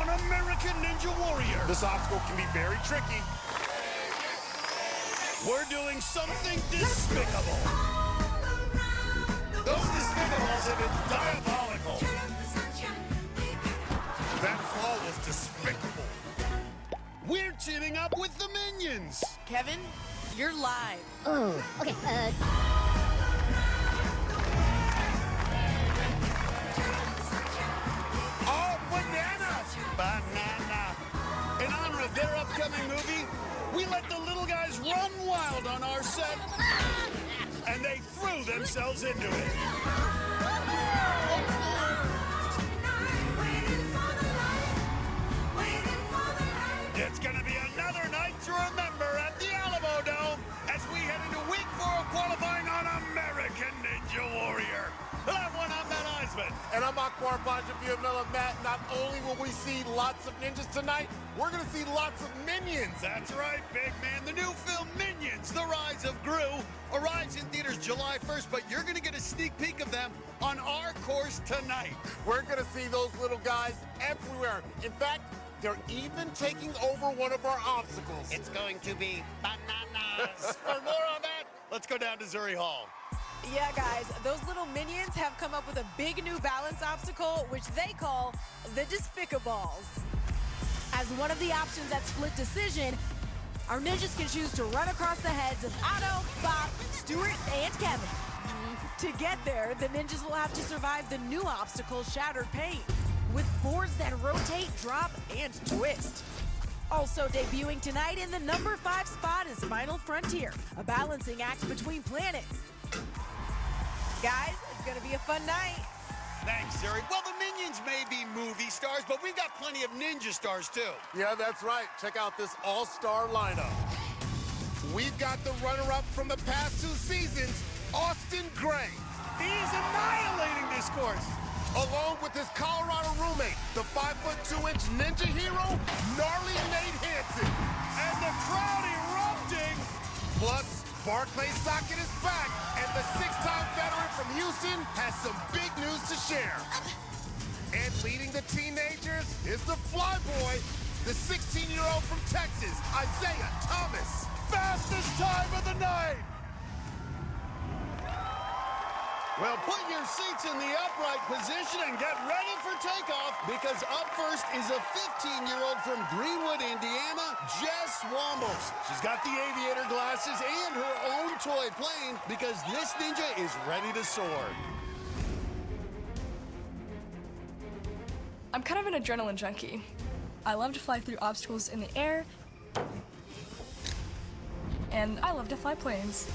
on American Ninja Warrior. This obstacle can be very tricky. We're doing something despicable. Those despicables have been diabolical. That fall was despicable. We're teaming up with the Minions. Kevin, you're live. Oh, okay, Oh, banana! Banana. In honor of their upcoming movie, we let the little guys run wild on our set, and they threw themselves into it. It's gonna be another night to remember at the Alamo Dome as we head into week 4 of qualifying on American Ninja Warrior. I'm Matt Eisman. And I'm Akbar Bajabiamila. Matt, not only will we see lots of ninjas tonight, we're going to see lots of minions. That's right, big man. The new film Minions, The Rise of Gru, arrives in theaters July 1st, but you're going to get a sneak peek of them on our course tonight. We're going to see those little guys everywhere. In fact, they're even taking over one of our obstacles. It's going to be bananas. For more on that, let's go down to Zuri Hall. Yeah, guys, those little minions have come up with a big new balance obstacle, which they call the Despicaballs. As one of the options at split decision, our ninjas can choose to run across the heads of Otto, Bob, Stuart, and Kevin. To get there, the ninjas will have to survive the new obstacle, Shattered Panes, with boards that rotate, drop, and twist. Also debuting tonight in the number 5 spot is Final Frontier, a balancing act between planets. Guys, it's gonna be a fun night. Thanks, Zuri. Well, the Minions may be movie stars, but we've got plenty of ninja stars, too. Yeah, that's right. Check out this all-star lineup. We've got the runner-up from the past 2 seasons, Austin Gray. He is annihilating this course. Along with his Colorado roommate, the 5'2" ninja hero, Gnarly Nate Hansen. And the crowd erupting. Plus, Barclay Stockton is back, and the 6-time veteran from Houston has some big news to share. And leading the teenagers is the flyboy, the 16-year-old from Texas, Isaiah Thomas. Fastest time of the night. Well, put your seats in the upright position and get ready for takeoff, because up first is a 15-year-old from Greenwood, Indiana, Jess Wombles. She's got the aviator glasses and her own toy plane, because this ninja is ready to soar. I'm kind of an adrenaline junkie. I love to fly through obstacles in the air, and I love to fly planes.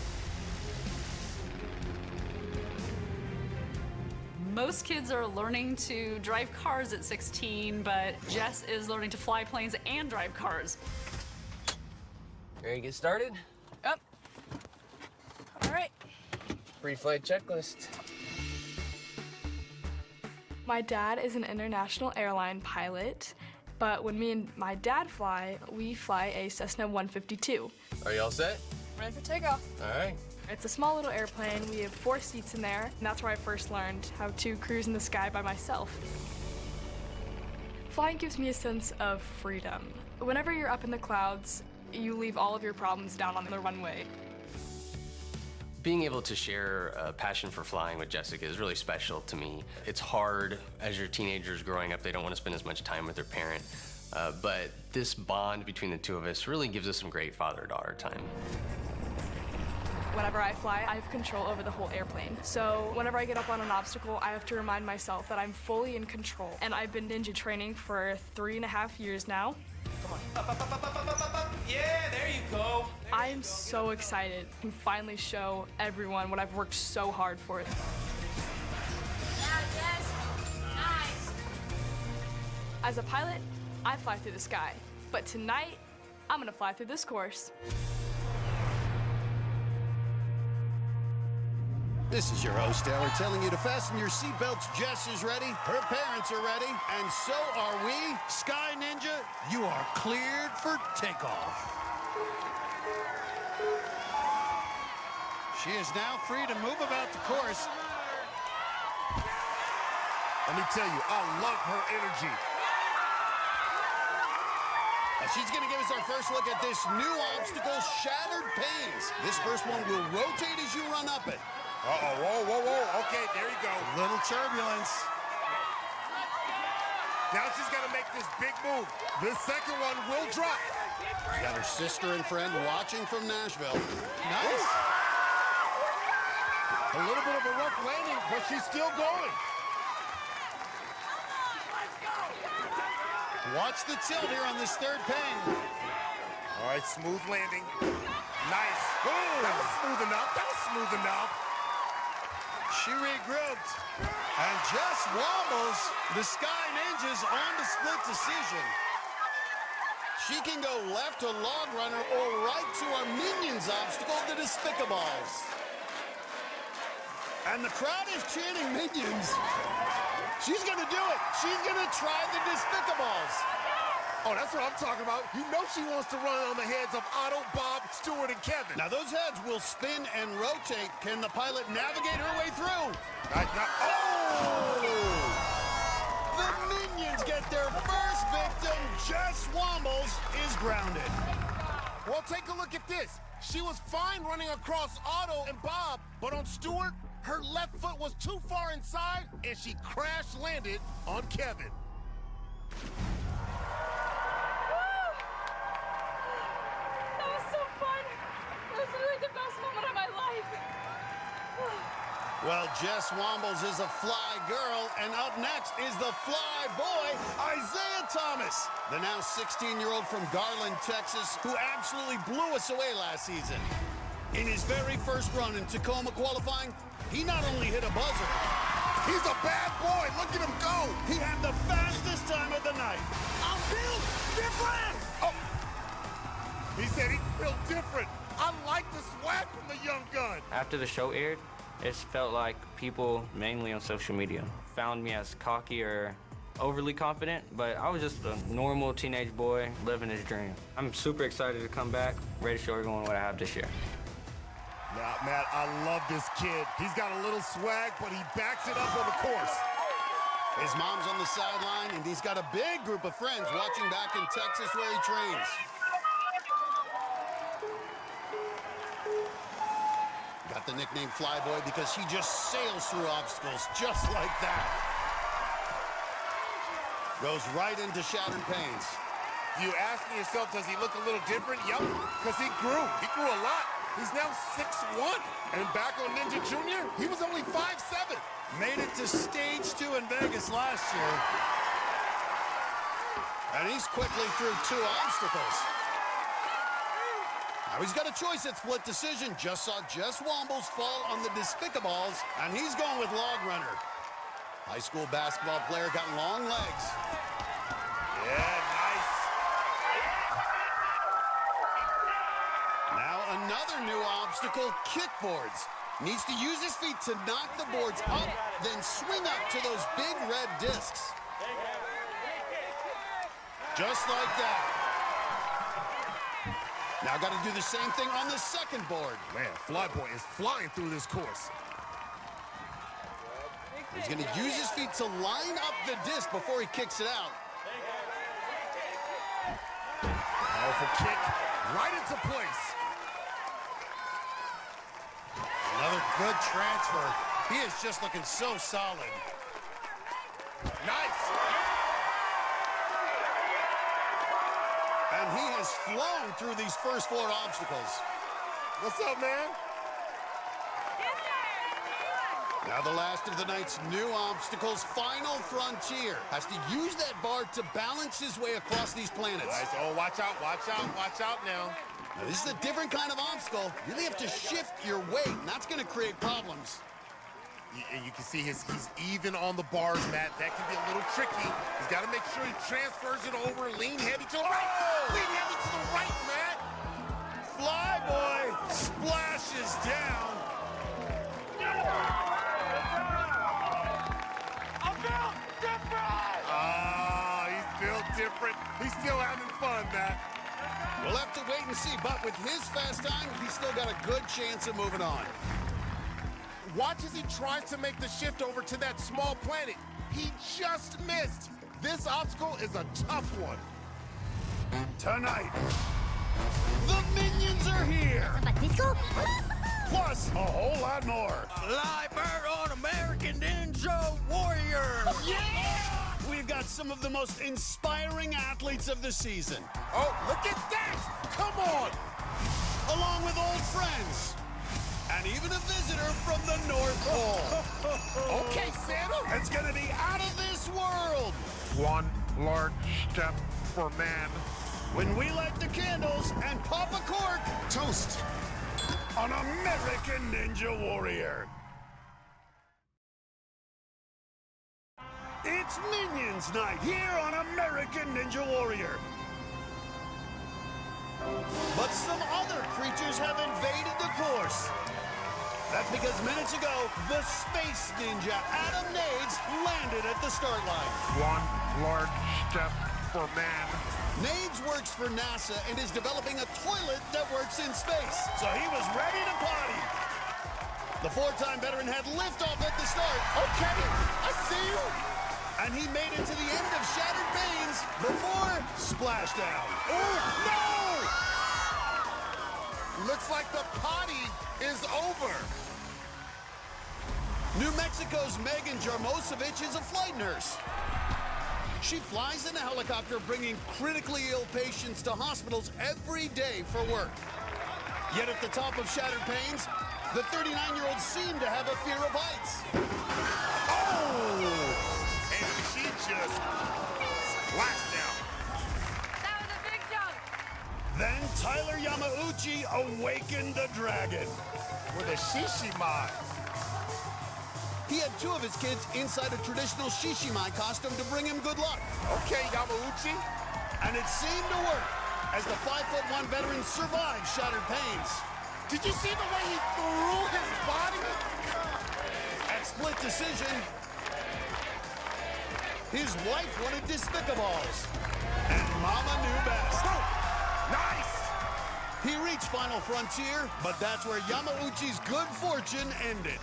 Most kids are learning to drive cars at 16, but Jess is learning to fly planes and drive cars. Ready to get started? Up. All right. Pre-flight checklist. My dad is an international airline pilot, but when me and my dad fly, we fly a Cessna 152. Are you all set? Ready for takeoff. All right. It's a small little airplane. We have 4 seats in there, and that's where I first learned how to cruise in the sky by myself. Flying gives me a sense of freedom. Whenever you're up in the clouds, you leave all of your problems down on the runway. Being able to share a passion for flying with Jessica is really special to me. It's hard as your teenagers growing up, they don't want to spend as much time with their parent. But this bond between the two of us really gives us some great father-daughter time. Whenever I fly, I have control over the whole airplane. So whenever I get up on an obstacle, I have to remind myself that I'm fully in control. And I've been ninja training for 3.5 years now. Come on. Up, up, up, up, up, up, up. Yeah, there you go. I am so excited to finally show everyone what I've worked so hard for. Yeah, yes. Nice. As a pilot, I fly through the sky. But tonight, I'm gonna fly through this course. This is your host, Taylor, telling you to fasten your seatbelts. Jess is ready, her parents are ready, and so are we. Sky Ninja, you are cleared for takeoff. She is now free to move about the course. Let me tell you, I love her energy. She's going to give us our first look at this new obstacle, Shattered Panes. This first one will rotate as you run up it. Uh-oh, whoa, whoa, whoa. Okay, there you go. Little turbulence. Now she's got to make this big move. This second one will drop. She got her sister and friend watching from Nashville. Nice. A little bit of a rough landing, but she's still going. Watch the tilt here on this third pane. All right, smooth landing. Nice. Ooh, that was smooth enough. That was smooth enough. She regrouped. And Jess wobbles the Sky Ninjas on the split decision. She can go left to Log Runner or right to our Minions obstacle, the Despicaballs. And the crowd is chanting Minions. She's gonna do it. She's gonna try the Despicaballs. Oh, that's what I'm talking about. You know she wants to run on the heads of Otto, Bob, Stewart, and Kevin. Now those heads will spin and rotate. Can the pilot navigate her way through? Oh! The Minions get their first victim. Jess Wombles is grounded. Well, take a look at this. She was fine running across Otto and Bob, but on Stewart, her left foot was too far inside, and she crash landed on Kevin. That was so fun. That was literally the best moment of my life. Well, Jess Wombles is a fly girl, and up next is the fly boy, Isaiah Thomas, the now 16-year-old from Garland, Texas, who absolutely blew us away last season. In his very first run in Tacoma qualifying, he not only hit a buzzer, He's a bad boy. Look at him go. he had the fastest time of the night. I'm built different. Oh. He said he built different. I like the swag from the young gun. After the show aired, it felt like people, mainly on social media, found me as cocky or overly confident, but I was just a normal teenage boy living his dream. I'm super excited to come back, ready to show everyone what I have this year. Now, Matt, I love this kid. He's got a little swag, but he backs it up on the course. His mom's on the sideline, and he's got a big group of friends watching back in Texas where he trains. Got the nickname Flyboy because he just sails through obstacles just like that. Goes right into Shattered Panes. You asking yourself, does he look a little different? Yup, because he grew. He grew a lot. He's now 6'1". And back on Ninja Junior, he was only 5'7". Made it to stage 2 in Vegas last year. And he's quickly through 2 obstacles. Now he's got a choice at split decision. Just saw Jess Wombles fall on the Despicaballs, and he's going with Log Runner. High school basketball player, got long legs. Yeah, nice. Now another new obstacle, kickboards. Needs to use his feet to knock the boards up, then swing up to those big red discs. Just like that. Now got to do the same thing on the second board. Man, Flyboy is flying through this course. He's going to use his feet to line up the disc before he kicks it out. Powerful kick right into place. Another good transfer. He is just looking so solid. Nice. And he has flown through these first 4 obstacles. What's up, man? Now the last of the night's new obstacles, Final Frontier. Has to use that bar to balance his way across these planets. Nice. Oh, watch out, watch out, watch out now. Now this is a different kind of obstacle. You really have to shift your weight, and that's going to create problems. You can see he's even on the bars, Matt. That can be a little tricky. He's got to make sure he transfers it over, lean heavy to the right. Lean heavy to the right, Matt. Flyboy splashes down. I'm built different! Ah, he's built different. He's still having fun, Matt. We'll have to wait and see, but with his fast time, he's still got a good chance of moving on. Watch as he tries to make the shift over to that small planet. He just missed. This obstacle is a tough one. Tonight, the Minions are here. Disco? Plus, a whole lot more. Fly bird on American Ninja Warrior. Yeah! We've got some of the most inspiring athletes of the season. Oh, look at that! Come on! Along with old friends. And even a visitor from the North Pole. Okay, Santa. It's gonna be out of this world. One large step for man. When we light the candles and pop a cork. Toast. On American Ninja Warrior. It's Minions Night here on American Ninja Warrior. But some other creatures have invaded the course. That's because minutes ago, the Space Ninja Adam Nades landed at the start line. One large step for man. Nades works for NASA and is developing a toilet that works in space. So he was ready to party. The four-time veteran had liftoff at the start. Okay, I see you. And he made it to the end of Shattered Panes before splashdown. Oh, no! Looks like the party is over. New Mexico's Megan Jarmosevich is a flight nurse. She flies in a helicopter bringing critically ill patients to hospitals every day for work. Yet at the top of Shattered Panes, the 39-year-old seemed to have a fear of heights. Oh! And she just splashed down. That was a big jump. Then Tyler Yamauchi awakened the dragon. With a Shishimai. He had two of his kids inside a traditional Shishimai costume to bring him good luck. Okay, Yamauchi. And it seemed to work as the 5'1" veteran survived Shattered Panes. Did you see the way he threw his body? At split decision, his wife wanted Despicaballs, and Mama knew best. Nice! He reached Final Frontier, but that's where Yamauchi's good fortune ended.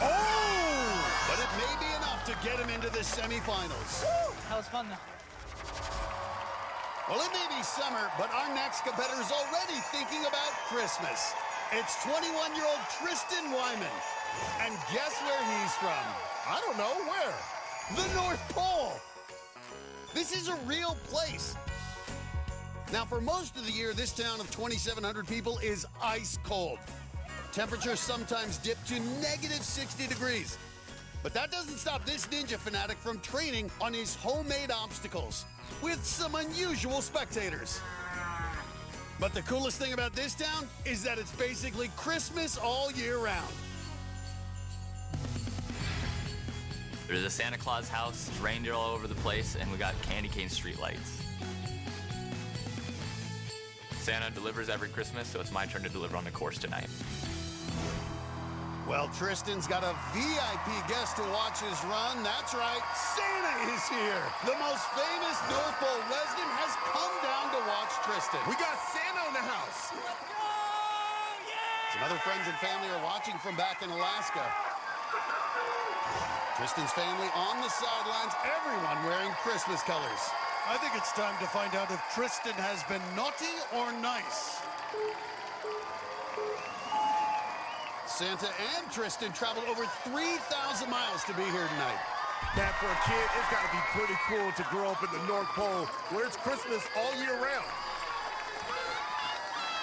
Oh! But it may be enough to get him into the semifinals. That was fun, though. Well, it may be summer, but our next competitor is already thinking about Christmas. It's 21-year-old Tristan Wyman. And guess where he's from? I don't know, where? The North Pole. This is a real place. Now, for most of the year, this town of 2,700 people is ice cold. Temperatures sometimes dip to negative 60 degrees. But that doesn't stop this ninja fanatic from training on his homemade obstacles with some unusual spectators. But the coolest thing about this town is that it's basically Christmas all year round. There's a Santa Claus house, there's reindeer all over the place, and we got candy cane street lights. Santa delivers every Christmas, so it's my turn to deliver on the course tonight. Well, Tristan's got a VIP guest to watch his run. That's right, Santa is here. The most famous North Pole resident has come down to watch Tristan. We got Santa in the house. Some other friends and family are watching from back in Alaska. Tristan's family on the sidelines, everyone wearing Christmas colors. I think it's time to find out if Tristan has been naughty or nice. Santa and Tristan traveled over 3,000 miles to be here tonight. Man, for a kid, it's got to be pretty cool to grow up in the North Pole, where it's Christmas all year round.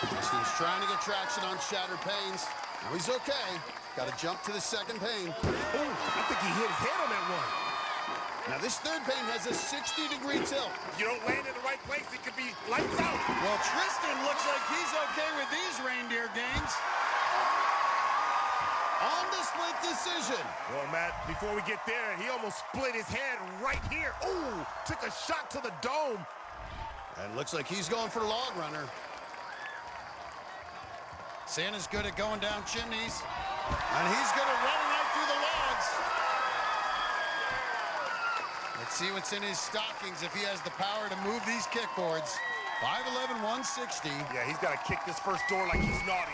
Tristan's trying to get traction on Shattered Panes. Now he's okay. Got to jump to the second pane. Oh, I think he hit his head on that one. Now this third pane has a 60-degree tilt. If you don't land in the right place, it could be lights out. Well, Tristan looks like he's okay with these reindeer games. On the split decision. Well, Matt, before we get there, he almost split his head right here. Ooh, took a shot to the dome. And looks like he's going for log runner. Santa's good at going down chimneys. And he's going to run right through the logs. Let's see what's in his stockings if he has the power to move these kickboards. 5'11", 160. Yeah, he's got to kick this first door like he's naughty.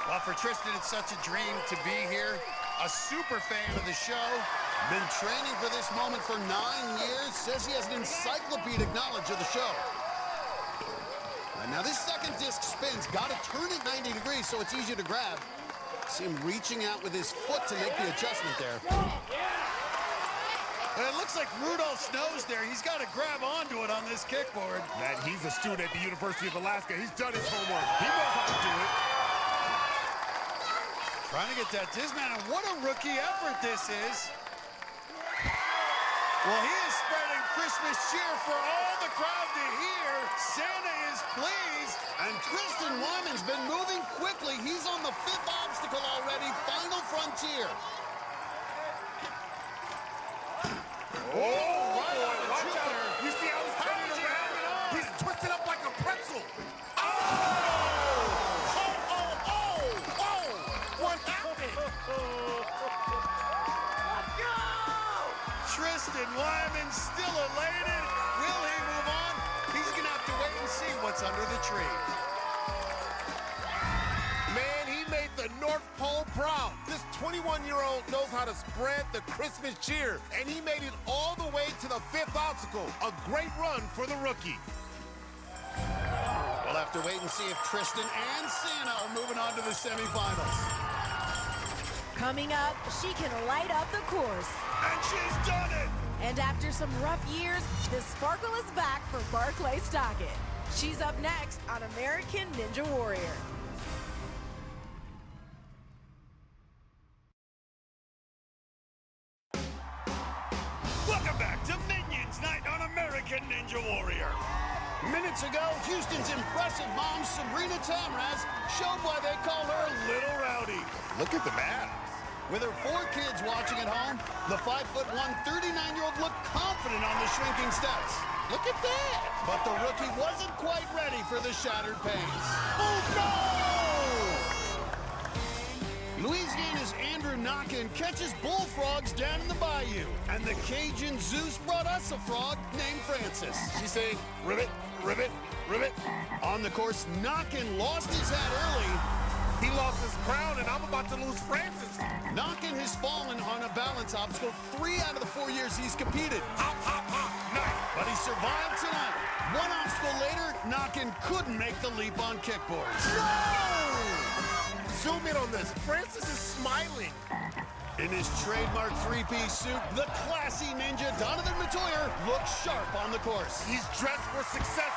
Well, for Tristan, it's such a dream to be here. A super fan of the show. Been training for this moment for 9 years. Says he has an encyclopedic knowledge of the show. And now this second disc spins. Got to turn it 90 degrees so it's easier to grab. See him reaching out with his foot to make the adjustment there. And it looks like Rudolph Snow's there. He's got to grab onto it on this kickboard. Man, he's a student at the University of Alaska. He's done his homework. He knows how to do it. Trying to get that dismount, and what a rookie effort this is. Well, he is spreading Christmas cheer for all the crowd to hear. Santa is pleased, and Tristan Wyman's been moving quickly. He's on the 5th obstacle already, final frontier. Oh, boy, watch out. You see how he's turning around? He's twisted up like a pretzel. What happened? Tristan Wyman still elated. Will he move on? He's going to have to wait and see what's under the tree. Man, he made the North Pole proud. This 21-year-old knows how to spread the Christmas cheer, and he made it all the way to the 5th obstacle. A great run for the rookie. We'll have to wait and see if Tristan and Santa are moving on to the semifinals. Coming up, she can light up the course. And she's done it! And after some rough years, the sparkle is back for Barclay Stockett. She's up next on American Ninja Warrior. Welcome back to Minions Night on American Ninja Warrior. Minutes ago, Houston's impressive mom, Sabrina Tamraz, showed why they call her Little Rowdy. Look at the abs. With her 4 kids watching at home, the 5'1", 39-year-old looked confident on the shrinking steps. Look at that. But the rookie wasn't quite ready for the shattered panes. Oh, no! Louisiana's Andrew Knockin catches bullfrogs down in the bayou. And the Cajun Zeus brought us a frog named Francis. She's saying, ribbit, ribbit, ribbit. On the course, Knockin lost his hat early. He lost his crown, and I'm about to lose Francis. Knockin has fallen on a balance obstacle 3 out of the 4 years he's competed. Hop, hop, hop. Nice. But he survived tonight. 1 obstacle later, Knockin couldn't make the leap on kickboards. No! Zoom in on this. Francis is smiling. In his trademark 3-piece suit, the classy ninja Donovan Matoyer looks sharp on the course. He's dressed for success.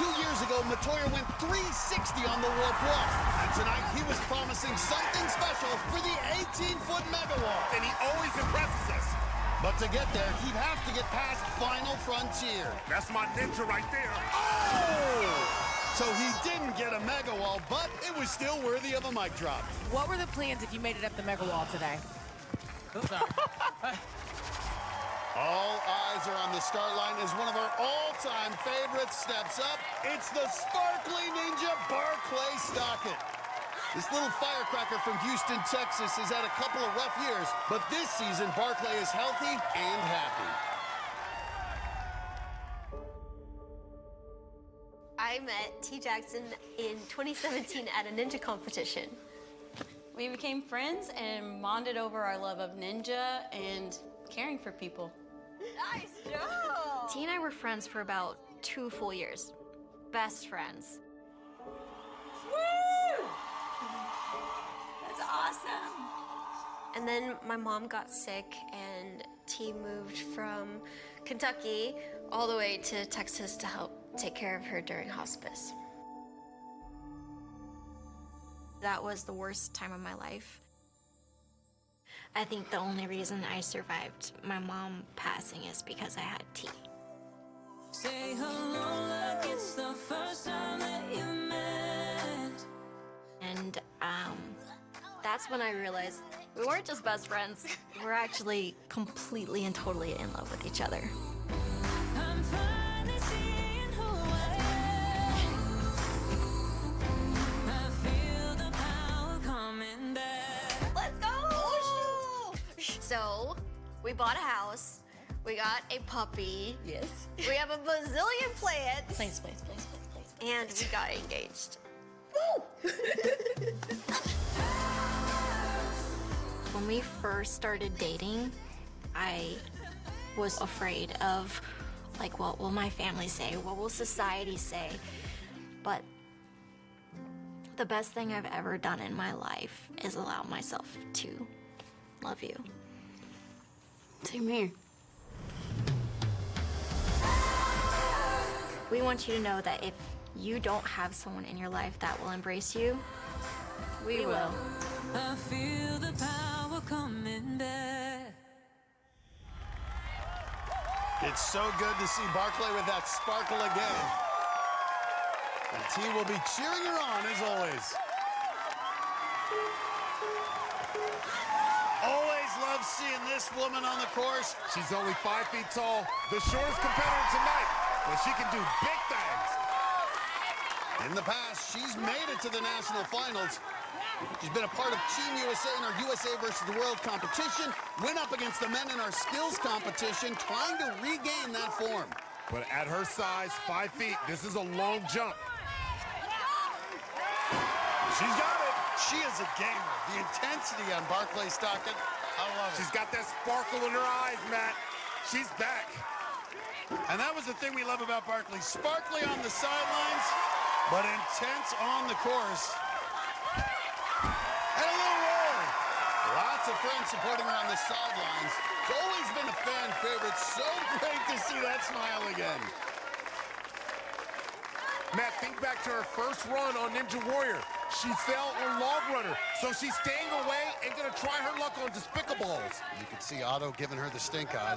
2 years ago, Matoyer went 360 on the warp wall. And tonight, he was promising something special for the 18-foot mega wall. And he always impresses us. But to get there, he'd have to get past Final Frontier. That's my ninja right there. Oh! So he didn't get a mega wall, but it was still worthy of a mic drop. What were the plans if you made it up the mega wall today? All eyes are on the start line as one of our all-time favorites steps up. It's the sparkly ninja, Barclay Stockett. This little firecracker from Houston, Texas has had a couple of rough years, but this season, Barclay is healthy and happy. I met T. Jackson in 2017 at a ninja competition. We became friends and bonded over our love of ninja and caring for people. Nice job! T and I were friends for about 2 full years. Best friends. Woo! That's awesome. And then my mom got sick and T moved from Kentucky all the way to Texas to help take care of her during hospice. That was the worst time of my life. I think the only reason I survived my mom passing is because I had T. Say hello like it's the first time that you met. And that's when I realized we weren't just best friends. We're actually completely and totally in love with each other. I'm finally seeing who I am. I feel the power coming back. Let's go! So, we bought a house. We got a puppy. Yes. We have a bazillion plants. Please. And we got engaged. When we first started dating, I was afraid of, like, what will my family say? What will society say? but the best thing I've ever done in my life is allow myself to love you. Same here. We want you to know that if you don't have someone in your life that will embrace you, we will. I feel the power coming back. It's so good to see Barclay with that sparkle again. The team will be cheering her on, as always. Always love seeing this woman on the course. She's only 5 feet tall, the shortest competitor tonight, but she can do big things. In the past, she's made it to the national finals. She's been a part of Team USA in our USA versus the World competition, went up against the men in our skills competition, trying to regain that form. But at her size, 5 feet, this is a long jump. She's got it. She is a gamer. The intensity on Barclay Stockton, I love it. She's got that sparkle in her eyes, Matt. She's back. And that was the thing we love about Barclay. Sparkly on the sidelines, but intense on the course. And a little roar. Lots of friends supporting her on the sidelines. It's always been a fan favorite. So great to see that smile again. Matt, think back to her first run on Ninja Warrior. She fell on Log Runner, so she's staying away and gonna try her luck on Despicables. You can see Otto giving her the stink eye.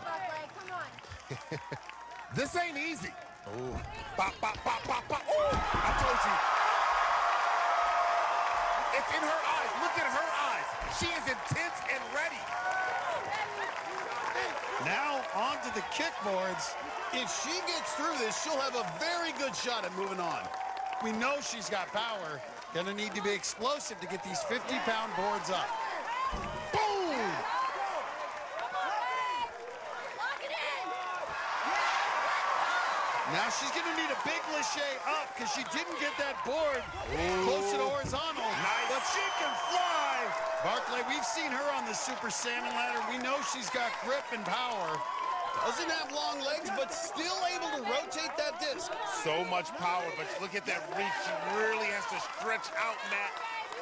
This ain't easy. Ooh. Bop, bop, bop, bop, bop. Ooh, I told you. It's in her eyes. Look at her eyes. She is intense and ready. Now onto the kickboards. If she gets through this, she'll have a very good shot at moving on. We know she's got power. Gonna need to be explosive to get these 50-pound boards up. Boom! Now she's gonna need a big lache up because she didn't get that board close to the horizontal. Nice. But she can fly. Barclay, we've seen her on the Super Salmon ladder. We know she's got grip and power. Doesn't have long legs, but still able to rotate that disc. So much power, but look at that reach. She really has to stretch out, Matt.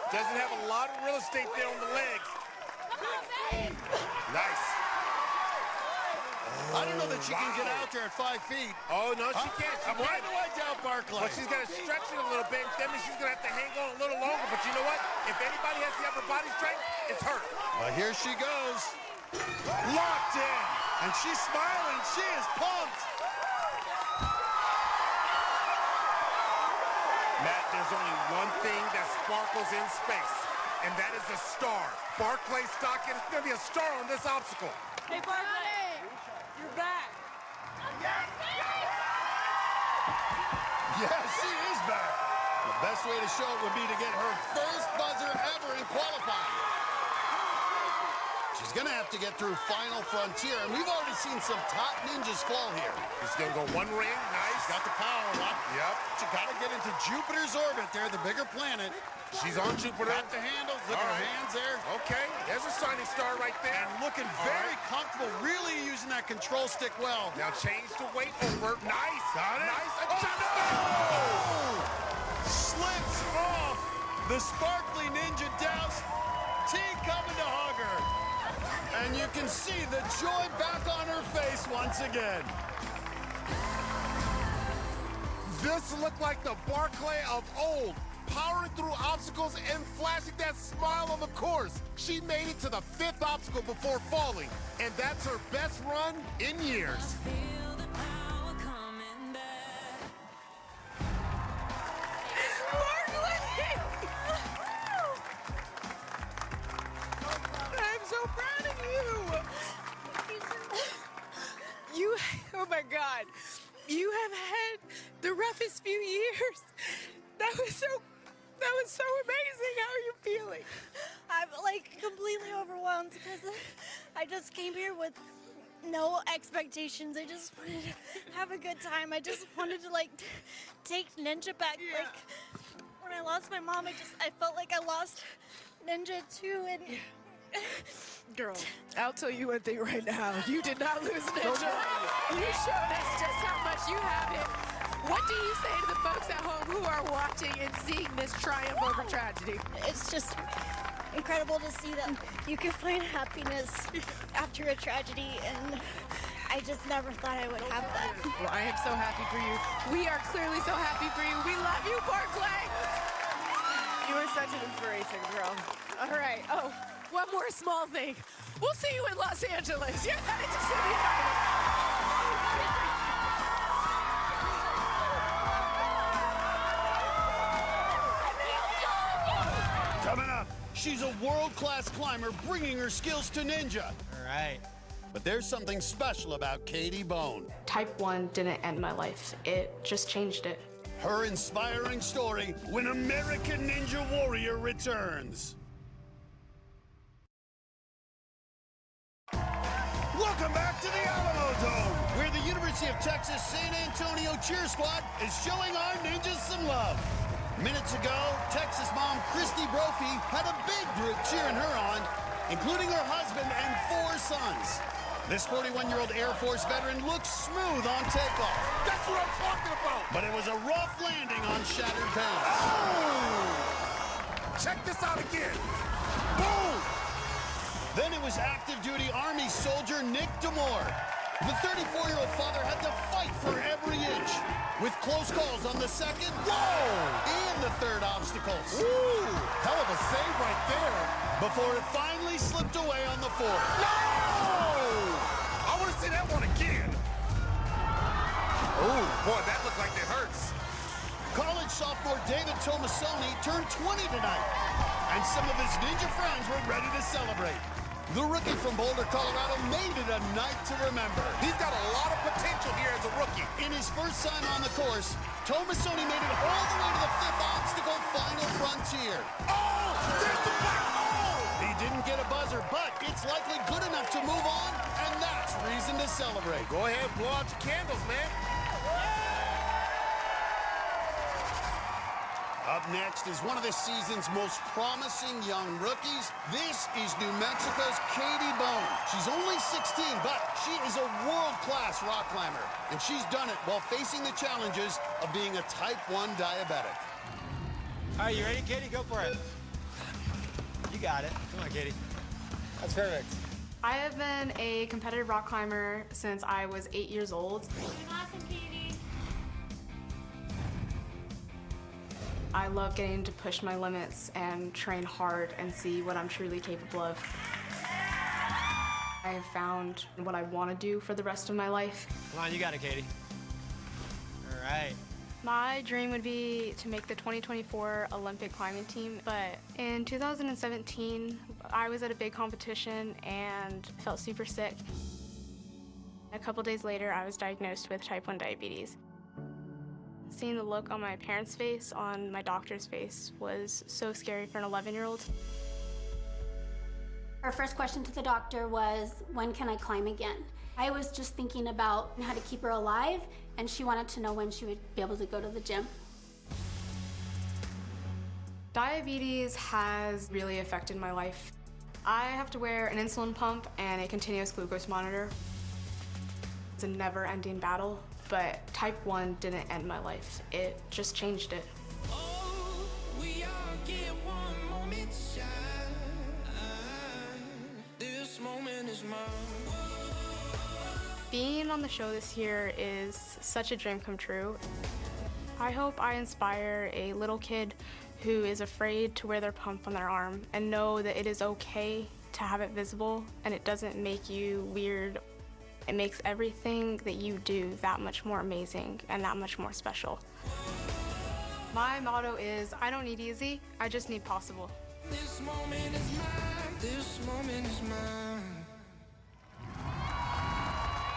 Doesn't have a lot of real estate there on the legs. Nice. I don't know that she can get out there at 5 feet. Oh, no, she can't. Why do I doubt Barclay? But she's got to stretch it a little bit. That means she's going to have to hang on a little longer. But you know what? If anybody has the upper body strength, it's her. Well, here she goes. Locked in. And she's smiling. She is pumped. Matt, there's only one thing that sparkles in space, and that is a star. Barclay Stockton is going to be a star on this obstacle. Hey, Barclay, you're back. Yeah, she is back. The best way to show it would be to get her first buzzer ever in qualifying. She's gonna have to get through Final Frontier, and we've already seen some top ninjas fall here. She's gonna go one ring, nice. Got the power lock. Yep. She gotta get into Jupiter's orbit there, the bigger planet. She's on Jupiter. Got the handles, look at her hands there. Okay, there's a shining star right there. And looking very comfortable, really using that control stick well. Now change the weight over. Nice. Got it. Nice. Oh! Slips off the sparkly ninja douse. T coming to hug her. And you can see the joy back on her face once again. This looked like the Barclay of old, powering through obstacles and flashing that smile on the course. She made it to the 5th obstacle before falling, and that's her best run in years. I'm so proud of you. Oh my God. You have had the roughest few years. That was so amazing. How are you feeling? I'm like completely overwhelmed because I just came here with no expectations. I just wanted to have a good time. I just wanted to like take Ninja back. Yeah. Like when I lost my mom, I felt like I lost Ninja too. And girl, I'll tell you one thing right now. You did not lose Ninja. You showed us just how much you have it. What do you say to the folks at home who are watching and seeing this triumph over tragedy? It's just incredible to see that you can find happiness after a tragedy, and I just never thought I would have that. Well, I am so happy for you. We are clearly so happy for you. We love you, Barclay. You are such an inspiration, girl. All right. Oh, one more small thing. We'll see you in Los Angeles. You're headed to semifinals. Coming up, she's a world-class climber bringing her skills to ninja. All right. But there's something special about Katie Bone. Type 1 didn't end my life. It just changed it. Her inspiring story when American Ninja Warrior returns. Welcome back to the Alamo Dome, where the University of Texas San Antonio cheer squad is showing our ninjas some love. Minutes ago, Texas mom Christy Brophy had a big group cheering her on, including her husband and 4 sons. This 41-year-old Air Force veteran looks smooth on takeoff. That's what I'm talking about. But it was a rough landing on shattered pants. Oh! Check this out again. Boom! Then it was active duty Army soldier Nick Demore. The 34-year-old father had to fight for every inch, with close calls on the second, and the third obstacles. Ooh, hell of a save right there. Before it finally slipped away on the 4th. No! I want to see that one again. Oh, boy, that looked like it hurts. College sophomore David Tomasoni turned 20 tonight, and some of his ninja friends were ready to celebrate. The rookie from Boulder, Colorado made it a night to remember. He's got a lot of potential here as a rookie. In his first time on the course, Tomasoni made it all the way to the 5th obstacle, Final Frontier. Oh, there's the black hole! He didn't get a buzzer, but it's likely good enough to move on, and that's reason to celebrate. Go ahead, blow out your candles, man. Up next is one of the season's most promising young rookies. This is New Mexico's Katie Bone. She's only 16, but she is a world-class rock climber, and she's done it while facing the challenges of being a type 1 diabetic. All right, you ready, Katie? Go for it. You got it. Come on, Katie. That's perfect. I have been a competitive rock climber since I was 8 years old. Awesome, Katie. I love getting to push my limits and train hard and see what I'm truly capable of. I have found what I want to do for the rest of my life. Come on, you got it, Katie. All right. My dream would be to make the 2024 Olympic climbing team, but in 2017, I was at a big competition and felt super sick. A couple days later, I was diagnosed with type 1 diabetes. Seeing the look on my parents' face, on my doctor's face, was so scary for an 11-year-old. Our first question to the doctor was, when can I climb again? I was just thinking about how to keep her alive, and she wanted to know when she would be able to go to the gym. Diabetes has really affected my life. I have to wear an insulin pump and a continuous glucose monitor. It's a never-ending battle. But type 1 didn't end my life. It just changed it. Oh, we all get one moment to shine. This moment is mine. Being on the show this year is such a dream come true. I hope I inspire a little kid who is afraid to wear their pump on their arm and know that it is okay to have it visible and it doesn't make you weird. It makes everything that you do that much more amazing and that much more special. My motto is, I don't need easy, I just need possible. This moment is mine. This moment is mine.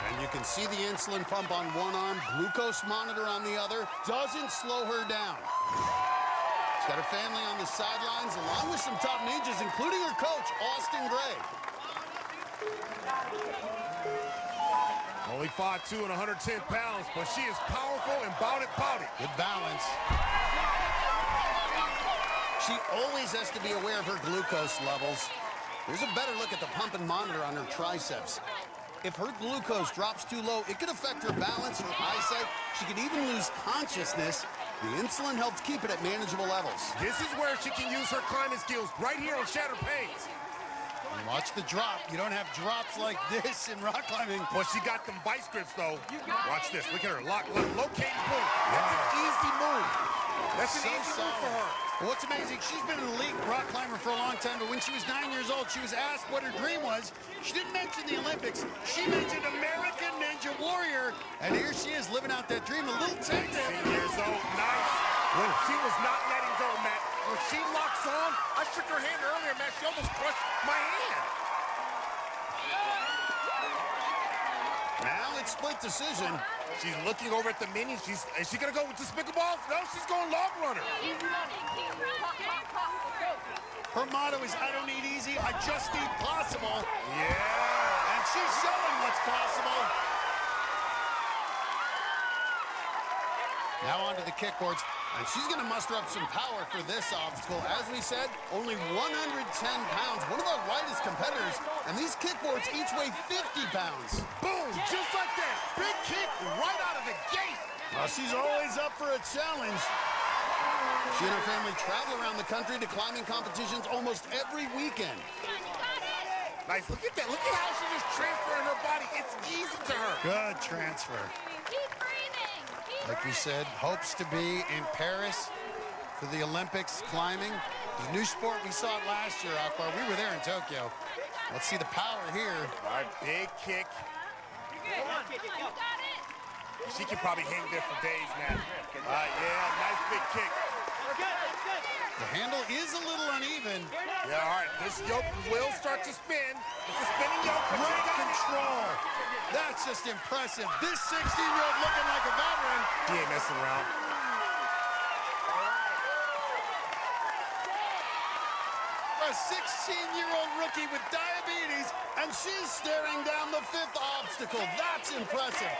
And you can see the insulin pump on one arm, glucose monitor on the other, doesn't slow her down. She's got her family on the sidelines, along with some top ninjas, including her coach, Austin Gray. Only 5'2" and 110 pounds, but she is powerful and bout it. With balance. She always has to be aware of her glucose levels. Here's a better look at the pump and monitor on her triceps. If her glucose drops too low, it could affect her balance, her eyesight. She could even lose consciousness. The insulin helps keep it at manageable levels. This is where she can use her climbing skills, right here on Shattered Pains. And watch the drop. You don't have drops like this in rock climbing. Well, she got them vice grips, though. Watch this. Look at her. Locate, boom. That's an easy move. That's an easy move for her. Well, what's amazing, she's been an elite rock climber for a long time, but when she was 9 years old, she was asked what her dream was. She didn't mention the Olympics. She mentioned American Ninja Warrior, and here she is living out that dream. A little 10 years old. Nice. When she was not letting go, Matt. When she locks on, I shook her hand earlier, Matt. She almost crushed my hand. Now it's split decision. She's looking over at the minions. Is she gonna go with Despicable? No, she's going Log Runner. Her motto is, I don't need easy, I just need possible. Yeah. And she's showing what's possible. Now onto the kickboards. And she's going to muster up some power for this obstacle. As we said, only 110 pounds, one of our lightest competitors. And these kickboards each weigh 50 pounds. Boom, just like that. Big kick right out of the gate. Well, she's always up for a challenge. She and her family travel around the country to climbing competitions almost every weekend. Nice, look at that. Look at how she's just transferring her body. It's easy to her. Good transfer. Like we said, hopes to be in Paris for the Olympics climbing. The new sport, we saw it last year, Akbar. We were there in Tokyo. Let's see the power here. All right, big kick. She can probably hang there for days, man. Yeah, nice big kick. The handle is a little uneven. Yeah, all right, this yoke will start to spin. It's a spinning yoke, but great control. That's just impressive. This 16-year-old looking like a veteran. He ain't messing around. A 16-year-old rookie with diabetes, and she's staring down the 5th obstacle. That's impressive.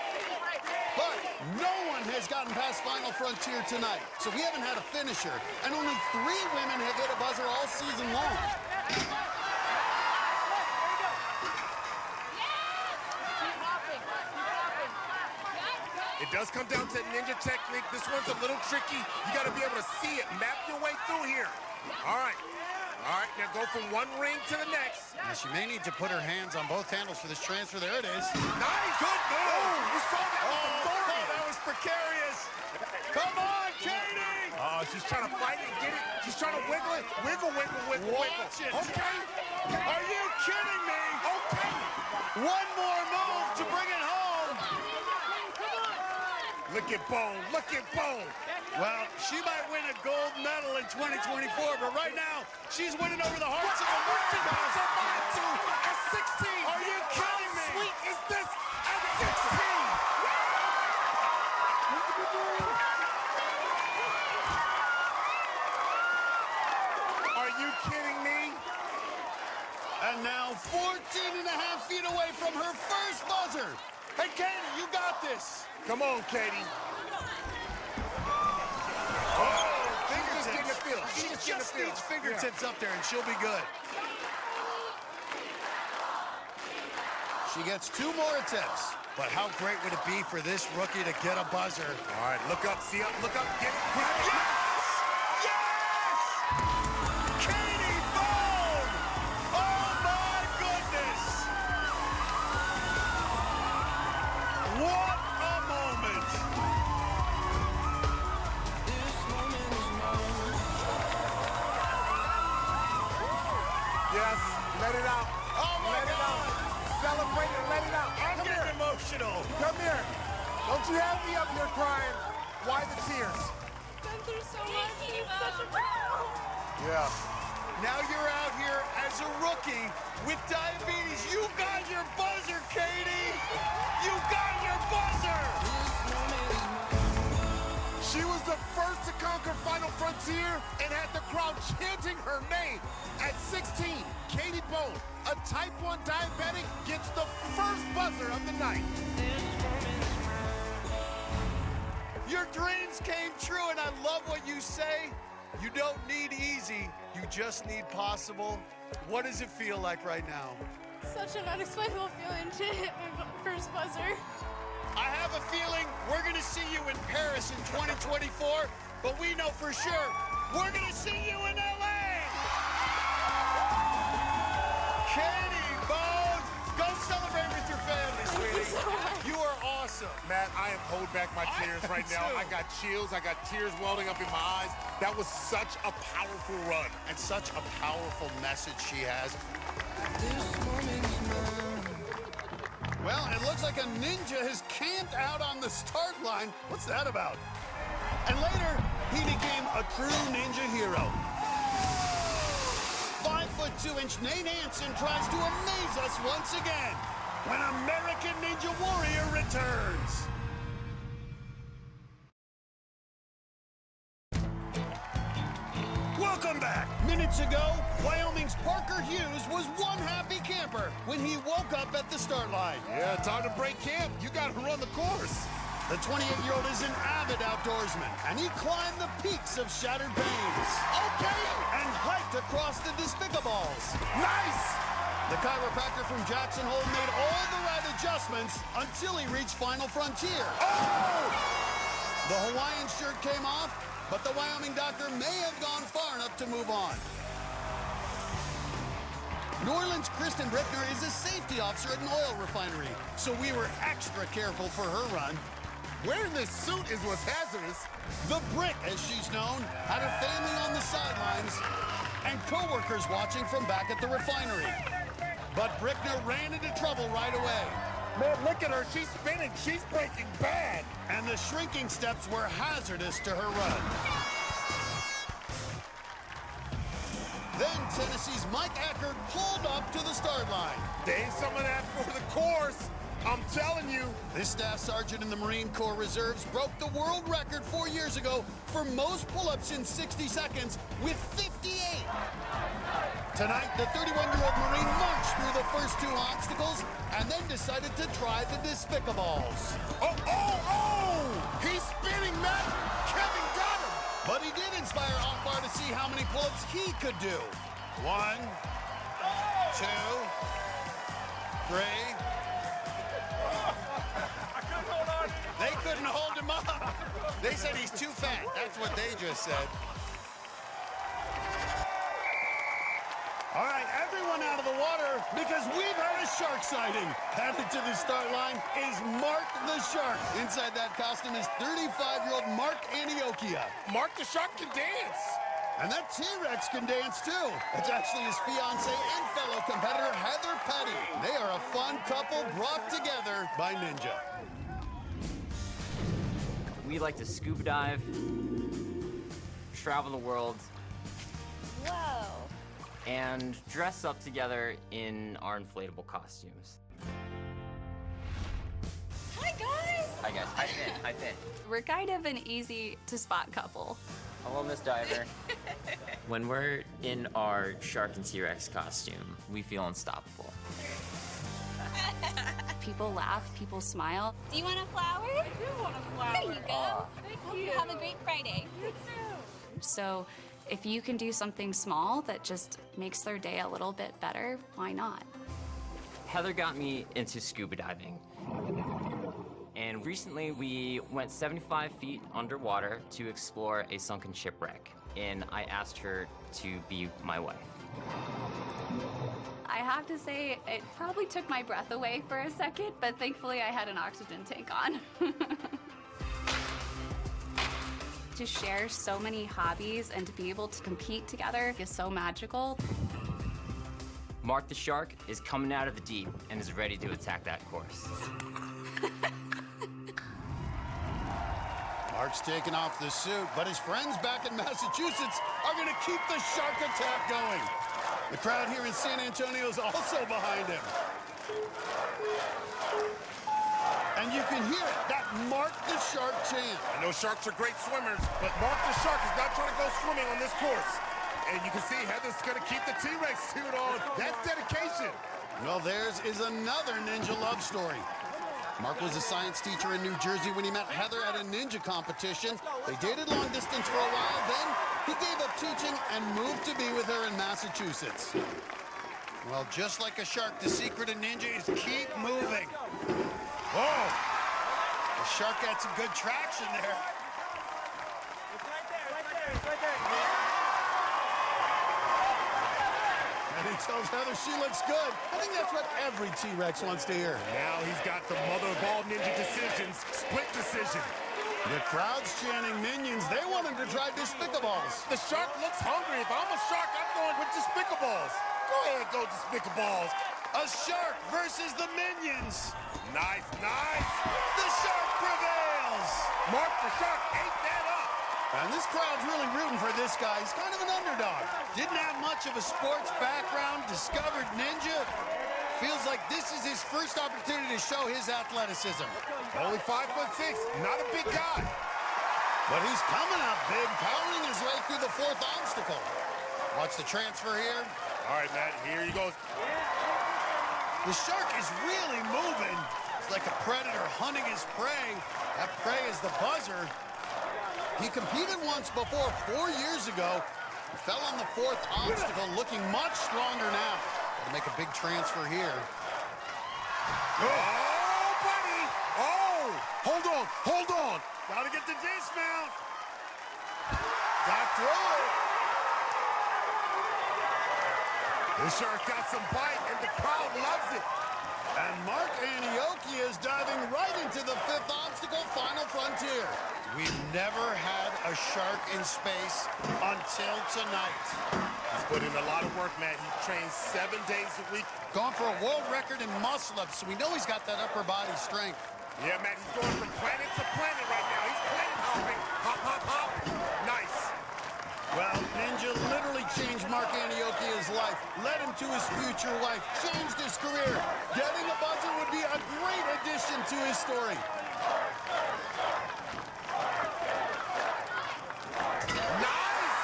But no one has gotten past Final Frontier tonight, so we haven't had a finisher. And only 3 women have hit a buzzer all season long. It does come down to ninja technique. This one's a little tricky. You got to be able to see it, map your way through here. All right. All right, now go from one ring to the next. Now she may need to put her hands on both handles for this transfer. There it is. Nice. Good move. Oh, you saw that with authority. That was precarious. Come on, Katie. Oh, she's trying to fight it and get it. She's trying to wiggle it. Wiggle, wiggle, wiggle, Watch wiggle. it. Okay. Are you kidding me? Okay. One more move to bring it home. Look at Bone. Look at Bone. Well, she might win a gold medal in 2024, but right now, she's winning over the hearts of the merchandise. At 16. Are you kidding me? How sweet is this at 16? Are you kidding me? And now 14 and a half feet away from her first buzzer. Hey, Katie, you got this. Come on, Katie. She just needs fingertips up there, and she'll be good. She gets 2 more attempts. But how great would it be for this rookie to get a buzzer? All right, look up, see up, look up, get it. Yes! Yes! Katie Bone! Oh, my goodness! What a moment! Yes, let it out. Oh, my let God! It out. Celebrate and let it out. I'm getting emotional. Come here. Don't you have me up here crying? Why the tears? Been through so much. It's such a battle. Yeah. Now you're out here as a rookie with diabetes. You got your buzzer, Katie! You got your buzzer! She was the first to conquer Final Frontier and had the crowd chanting her name. At 16, Katie Bone, a type 1 diabetic, gets the first buzzer of the night. Your dreams came true, and I love what you say. You don't need easy, you just need possible. What does it feel like right now? Such an unexplainable feeling to hit my first buzzer. I have a feeling we're going to see you in Paris in 2024, but we know for sure we're going to see you in L.A. Katie Bone, go celebrate with your family, sweetie. You are awesome. Matt, I am holding back my tears right now. I got chills. I got tears welling up in my eyes. That was such a powerful run. And such a powerful message she has. Well, it looks like a ninja has camped out on the start line. What's that about? And later, he became a true ninja hero. 5'2" Nate Hansen tries to amaze us once again when American Ninja Warrior returns. Welcome back. Minutes ago, Wyoming's Parker Hughes was one happy camper when he woke up at the start line. Yeah, time to break camp. You got to run the course. The 28-year-old is an avid outdoorsman, and he climbed the peaks of Shattered Pains. Okay. And hiked across the Despicables. Nice. The chiropractor from Jackson Hole made all the right adjustments until he reached Final Frontier. Oh! The Hawaiian shirt came off, but the Wyoming doctor may have gone far enough to move on. New Orleans' Kristen Brickner is a safety officer at an oil refinery, so we were extra careful for her run. Wearing this suit is what's hazardous. The Brick, as she's known, had her family on the sidelines and co-workers watching from back at the refinery. But Brickner ran into trouble right away. Man, look at her. She's spinning. She's breaking bad. And the shrinking steps were hazardous to her run. Then Tennessee's Mike Eckert pulled up to the start line. Save some of that for the course. I'm telling you. This staff sergeant in the Marine Corps Reserves broke the world record 4 years ago for most pull-ups in 60 seconds with 58. Tonight, the 31-year-old Marine marched through the first two obstacles and then decided to try the Despicables. Oh! He's spinning, Matt. Kevin got him. But he did inspire Akbar to see how many pull-ups he could do. 1, 2, 3. They couldn't hold him up. They said he's too fat. That's what they just said. All right, everyone out of the water because we've had a shark sighting. Headed to the start line is Mark the Shark. Inside that costume is 35-year-old Mark Antiochia. Mark the Shark can dance. And that T-Rex can dance, too. It's actually his fiancée and fellow competitor, Heather Petty. They are a fun couple brought together by Ninja. We like to scuba dive, travel the world, Whoa. and dress up together in our inflatable costumes. Hi, guys. Hi, guys. Hi, Finn. Hi, Finn. We're kind of an easy-to-spot couple. Hello, Miss Diver. When we're in our Shark and T-Rex costume, we feel unstoppable. People laugh, people smile. Do you want a flower? I do want a flower. There you go. Thank you. Have a great Friday. You too. So if you can do something small that just makes their day a little bit better, why not? Heather got me into scuba diving. And recently we went 75 feet underwater to explore a sunken shipwreck. And I asked her to be my wife. I have to say, it probably took my breath away for a second, but thankfully I had an oxygen tank on. To share so many hobbies and to be able to compete together is so magical. Mark the Shark is coming out of the deep and is ready to attack that course. Mark's taking off the suit, but his friends back in Massachusetts are going to keep the shark attack going. The crowd here in San Antonio is also behind him. And you can hear it, that Mark the Shark chant. I know sharks are great swimmers, but Mark the Shark is not trying to go swimming on this course. And you can see Heather's going to keep the T-Rex suit on. That's dedication. Well, theirs is another ninja love story. Mark was a science teacher in New Jersey when he met Heather at a ninja competition. They dated long distance for a while, then he gave up teaching and moved to be with her in Massachusetts. Well, just like a shark, the secret of Ninja is keep moving. Whoa! The shark had some good traction there. It's right there, it's right there. And he tells Heather she looks good. I think that's what every T-Rex wants to hear. Now he's got the mother of all ninja decisions, split decision. The crowd's chanting Minions. They want him to try Despicables. The shark looks hungry. If I'm a shark, I'm going with Despicables. Go ahead, go Despicables. A shark versus the Minions. Nice, nice. The shark prevails. Mark, the shark ate that up. And this crowd's really rooting for this guy. He's kind of an underdog. Didn't have much of a sports background, discovered ninja. Feels like this is his first opportunity to show his athleticism. Only 5'6", not a big guy. But he's coming up big, powering his way through the fourth obstacle. Watch the transfer here. All right, Matt, here he goes. The shark is really moving. It's like a predator hunting his prey. That prey is the buzzer. He competed once before, 4 years ago. He fell on the fourth obstacle, looking much stronger now. Gotta make a big transfer here. Oh, buddy! Oh! Hold on! Gotta get the dismount. Got through it. This shark got some bite, and the crowd loves it. And Mark Antiochia is diving right into the fifth obstacle, Final Frontier. We've never had a shark in space until tonight. He's put in a lot of work, man. He trains 7 days a week. Gone for a world record in muscle-ups, so we know he's got that upper body strength. Yeah, man, he's going from planet to planet right now. He's planet hopping. Hop, hop, hop. Nice. Well, Ninja literally changed Mark Antiochia's life, led him to his future wife, changed his career. Getting a buzzer would be a great addition to his story. Nice!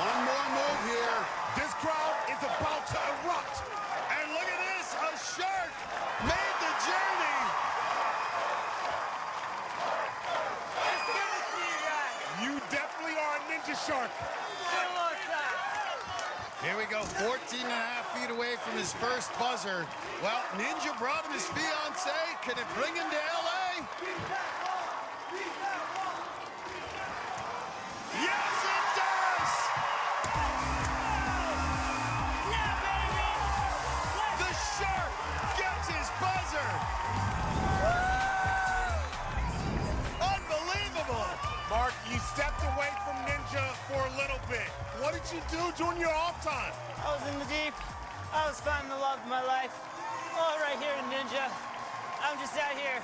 One more move here. This crowd is about to erupt. And look at this, a shark made the journey. Let's give it to you guys. You definitely are a ninja shark. One more time. Here we go, 14.5 feet away from his first buzzer. Well, Ninja brought him his fiancée. Can it bring him to LA? Yes, it does! Yeah, baby! The shark gets his buzzer! Unbelievable! Mark, you stepped away from Ninja for a little bit. What did you do during your off time? I was in the deep. I was finding the love of my life. All right here in Ninja. I'm just out here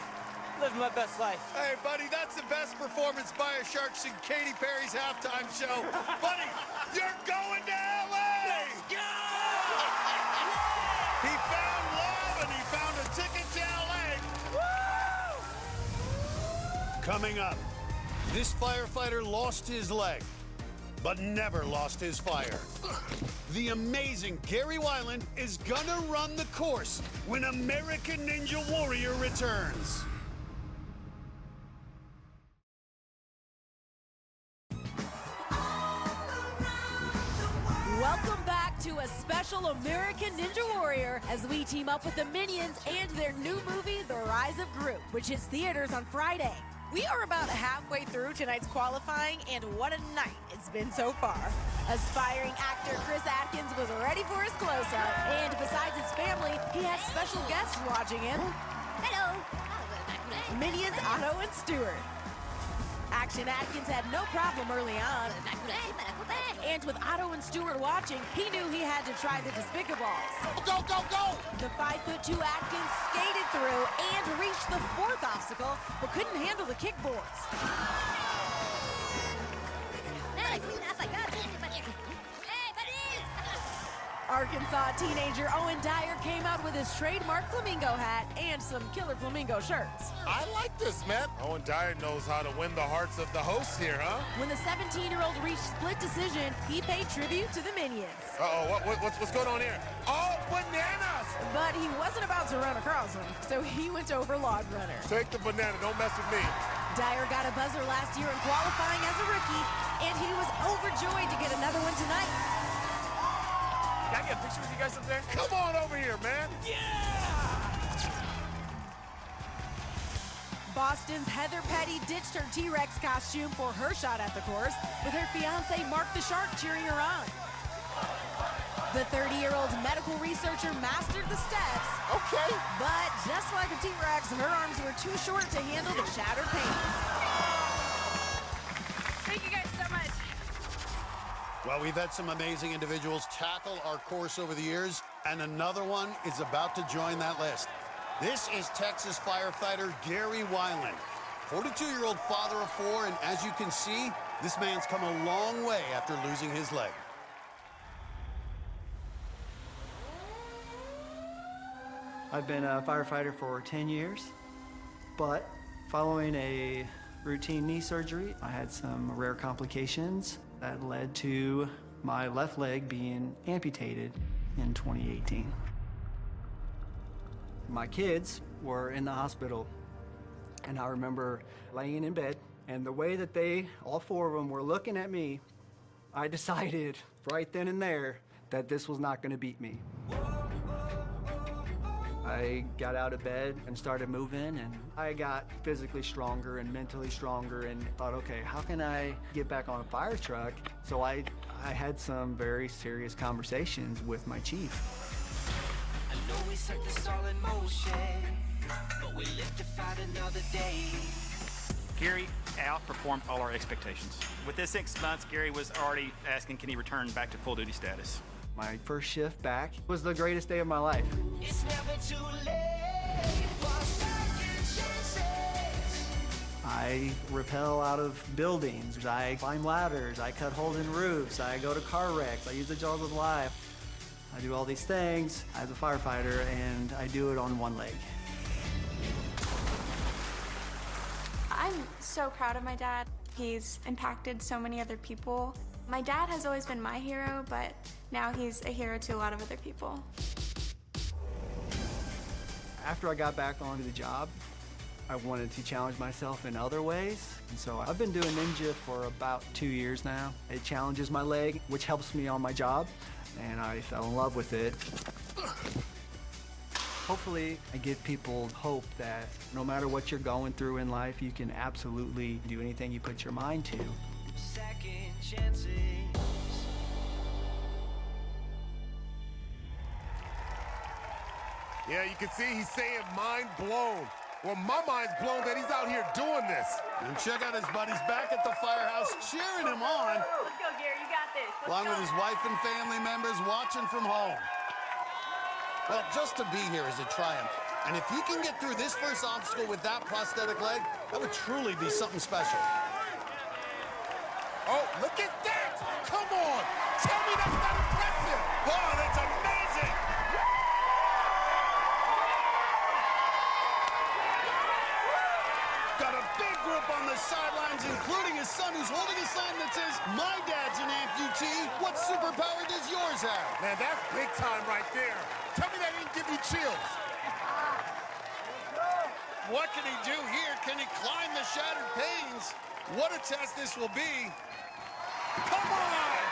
living my best life. Hey, buddy, that's the best performance by a shark since Katy Perry's halftime show. Buddy, you're going to LA! Let's go! He found love and he found a ticket to LA. Woo! Coming up, this firefighter lost his leg, but never lost his fire. The amazing Gary Weiland is gonna run the course when American Ninja Warrior returns. Welcome back to a special American Ninja Warrior as we team up with the Minions and their new movie, The Rise of Gru, which hits theaters on Friday. We are about halfway through tonight's qualifying, and what a night it's been so far. Aspiring actor Chris Atkins was ready for his close-up, and besides his family, he had special guests watching him. Hello. Minions Otto and Stewart. Action Atkins had no problem early on. And with Otto and Stewart watching, he knew he had to try the Despicables. Go, go, go! The 5'2" Atkins skated through and reached the fourth obstacle, but couldn't handle the kickboards. Arkansas teenager Owen Dyer came out with his trademark flamingo hat and some killer flamingo shirts. I like this, man. Owen Dyer knows how to win the hearts of the hosts here, huh? When the 17-year-old reached split decision, he paid tribute to the Minions. Uh-oh, what's going on here? Oh, bananas! But he wasn't about to run across them, so he went over Log Runner. Take the banana, don't mess with me. Dyer got a buzzer last year in qualifying as a rookie, and he was overjoyed to get another one tonight. Can I get a picture with you guys up there? Come on over here, man. Boston's Heather Petty ditched her T-Rex costume for her shot at the course, with her fiance Mark the Shark cheering her on. The 30-year-old medical researcher mastered the steps. Okay. But just like a T-Rex, her arms were too short to handle the shattered panes. Thank you guys so much. Well, we've had some amazing individuals tackle our course over the years, and another one is about to join that list. This is Texas firefighter Gary Weiland, 42-year-old father of 4, and as you can see, this man's come a long way after losing his leg. I've been a firefighter for 10 years, but following a routine knee surgery, I had some rare complications that led to my left leg being amputated in 2018. My kids were in the hospital, and I remember laying in bed, and the way that they, all 4 of them, were looking at me, I decided right then and there that this was not going to beat me. I got out of bed and started moving, and I got physically stronger and mentally stronger, and thought, okay, how can I get back on a fire truck? So I had some very serious conversations with my chief. I know we set this all in motion, but we live to fight another day. Gary outperformed all our expectations. Within 6 months, Gary was already asking, can he return back to full duty status? My first shift back was the greatest day of my life. It's never too late for second chances. I rappel out of buildings, I climb ladders, I cut holes in roofs, I go to car wrecks, I use the jaws of life. I do all these things as a firefighter, and I do it on one leg. I'm so proud of my dad. He's impacted so many other people. My dad has always been my hero, but now he's a hero to a lot of other people. After I got back onto the job, I wanted to challenge myself in other ways. And so I've been doing ninja for about 2 years now. It challenges my leg, which helps me on my job, and I fell in love with it. Hopefully, I give people hope that no matter what you're going through in life, you can absolutely do anything you put your mind to. Second chances. Yeah, you can see he's saying mind blown. Well, my mind's blown that he's out here doing this. And check out his buddies back at the firehouse cheering him on. Let's go, Gary. You got this. Along with his wife and family members watching from home. Well, just to be here is a triumph. And if he can get through this first obstacle with that prosthetic leg, that would truly be something special. Oh, look at that! Come on! Tell me that's not impressive! Oh, that's amazing! Got a big group on the sidelines, including his son, who's holding a sign that says, "My dad's an amputee. What superpower does yours have?" Man, that's big time right there. Tell me that didn't give you chills. What can he do here? Can he climb the shattered panes? What a test this will be. Come on!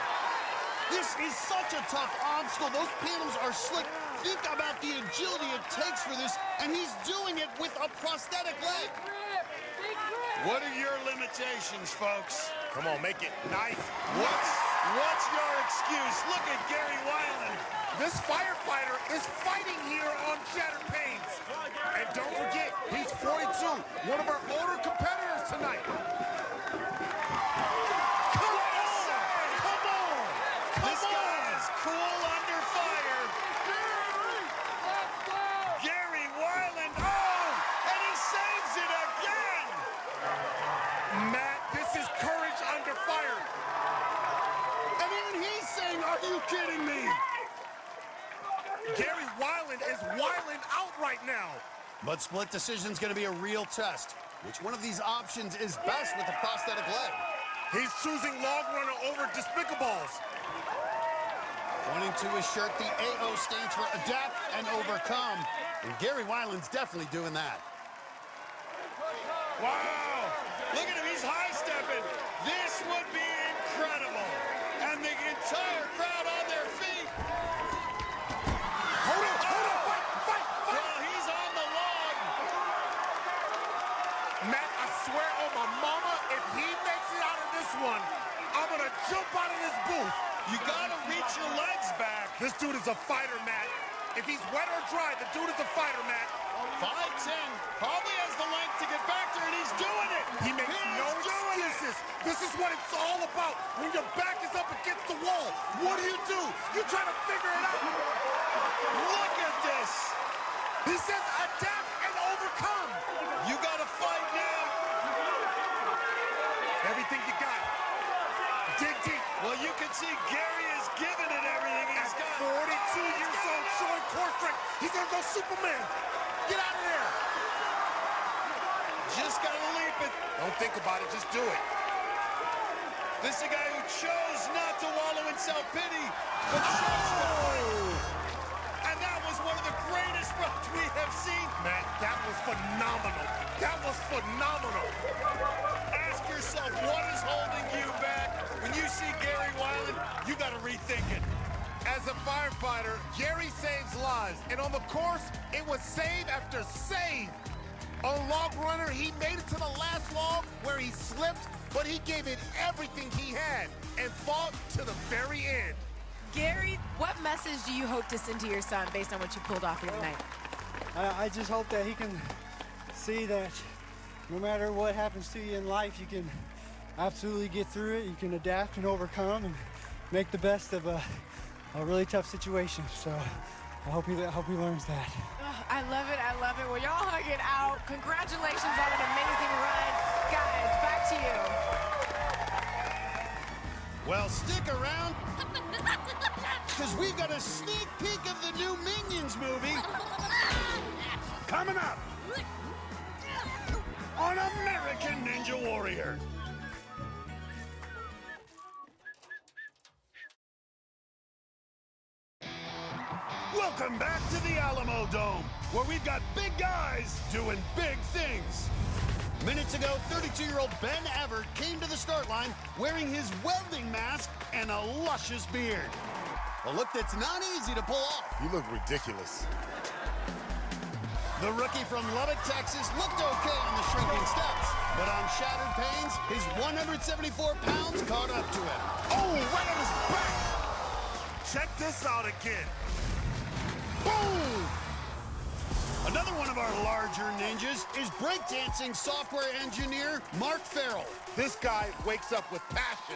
This is such a tough obstacle. Those panels are slick. Think about the agility it takes for this, and he's doing it with a prosthetic leg. What are your limitations, folks? Come on, make it nice. What's your excuse? Look at Gary Weiland. This firefighter is fighting here on shattered panes. And don't forget, he's 42, one of our older competitors tonight. This guy is cool under fire. Gary Weiland, and he saves it again. Matt, this is courage under fire. And even he's saying, are you kidding me? Gary Weiland is wilding out right now. But split decision's gonna be a real test. Which one of these options is best with the prosthetic leg? He's choosing log runner over despicables. Pointing to his shirt, the AO stands for adapt and overcome. And Gary Weiland's definitely doing that. Wow! Look at him, he's high-stepping. This would be incredible. And the entire crowd on their feet. Matt, I swear on my mama, if he makes it out of this one, I'm gonna jump out of this booth. You gotta reach your legs back. This dude is a fighter, Matt. If he's wet or dry, the dude is a fighter, Matt. 5'10", probably has the length to get back there, and he's doing it. He makes no excuses. This is what it's all about. When your back is up against the wall, what do? You try to figure it out. Look at this. He says adapt and overcome. You gotta fight now. Everything you got. Dig deep. Well, you can see Gary is giving it everything he's got. 42 years old, showing core strength. He's gonna go Superman. Get out of there. Just gotta leap it. Don't think about it, just do it. This is a guy who chose not to wallow in self-pity, but chose to fight. And that was one of the greatest runs we have seen. Man, that was phenomenal. That was phenomenal. Ask yourself, what is holding you back? When you see Gary Weiland, you gotta rethink it. As a firefighter, Gary saves lives. And on the course, it was save after save. On Log Runner, he made it to the last log where he slipped, but he gave it everything he had and fought to the very end. Gary, what message do you hope to send to your son based on what you pulled off here tonight? I just hope that he can see that no matter what happens to you in life, you can absolutely get through it. You can adapt and overcome and make the best of a really tough situation. So I hope he learns that. Oh, I love it. I love it. Well, y'all hug it out. Congratulations on an amazing run. Guys, back to you. Well, stick around, because we've got a sneak peek of the new Minions movie coming up on American Ninja Warrior. Welcome back to the Alamo Dome, where we've got big guys doing big things. Minutes ago, 32-year-old Ben Everett came to the start line wearing his welding mask and a luscious beard. A look that's not easy to pull off. You look ridiculous. The rookie from Lubbock, Texas looked okay on the shrinking steps, but on shattered panes, his 174 pounds caught up to him. Oh, right on his back! Check this out again. Boom! Another one of our larger ninjas is breakdancing software engineer Mark Farrell. This guy wakes up with passion.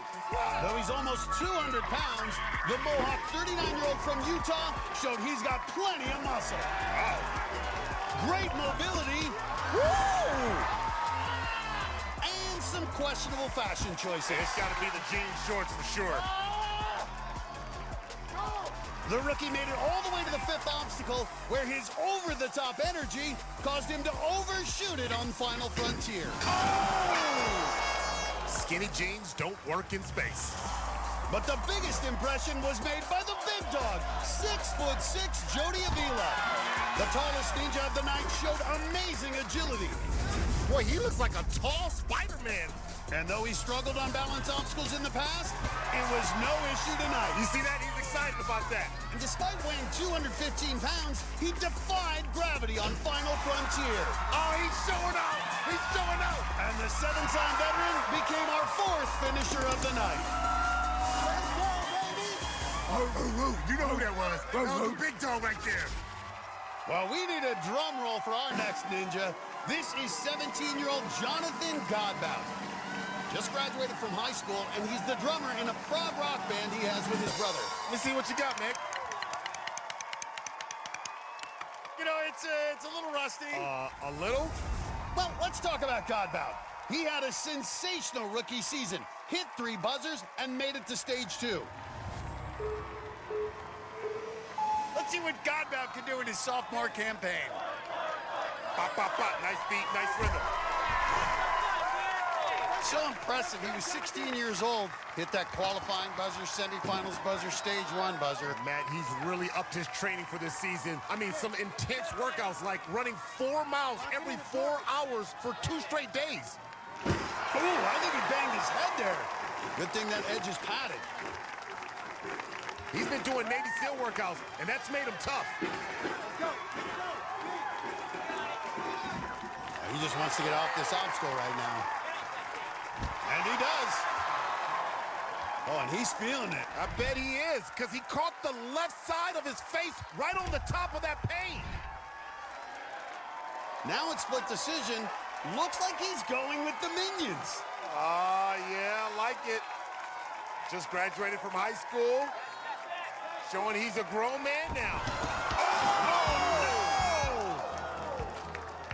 Though he's almost 200 pounds, the Mohawk 39-year-old from Utah showed he's got plenty of muscle. Wow. Great mobility. Woo! And some questionable fashion choices. It's got to be the jean shorts for sure. The rookie made it all the way to the fifth obstacle, where his over-the-top energy caused him to overshoot it on Final Frontier. Oh! Skinny jeans don't work in space. But the biggest impression was made by the big dog, 6'6" Jody Avila. The tallest ninja of the night showed amazing agility. Boy, he looks like a tall Spider-Man. And though he struggled on balance obstacles in the past, it was no issue tonight. You see that? He's excited about that. And despite weighing 215 pounds, he defied gravity on Final Frontier. Oh, he's showing out. He's showing out. And the 7-time veteran became our fourth finisher of the night. Let's go, baby. Oh, you know who that was. That was the big dog right there. Well, we need a drum roll for our next ninja. This is 17-year-old Jonathan Godbout. Just graduated from high school, and he's the drummer in a prog rock band he has with his brother. Let me see what you got, Mick. You know, it's a little rusty. A little? Well, let's talk about Godbout. He had a sensational rookie season, hit 3 buzzers, and made it to stage 2. Let's see what Godbout can do in his sophomore campaign. Pop, pop, pop. Nice beat, nice rhythm. So impressive. He was 16 years old. Hit that qualifying buzzer, semifinals buzzer, stage 1 buzzer. Man, he's really upped his training for this season. I mean, some intense workouts like running 4 miles every 4 hours for 2 straight days. Ooh, I think he banged his head there. Good thing that edge is padded. He's been doing Navy SEAL workouts, and that's made him tough. He just wants to get off this obstacle right now. And he does. Oh, and he's feeling it. I bet he is, because he caught the left side of his face right on the top of that pain. Now it's split decision. Looks like he's going with the minions. Yeah, I like it. Just graduated from high school. Showing he's a grown man now. Oh,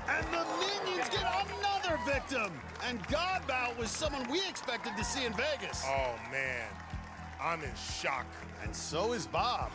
no! And the minions get another victim. And Godbout was someone we expected to see in Vegas. Oh, man. I'm in shock. And so is Bob.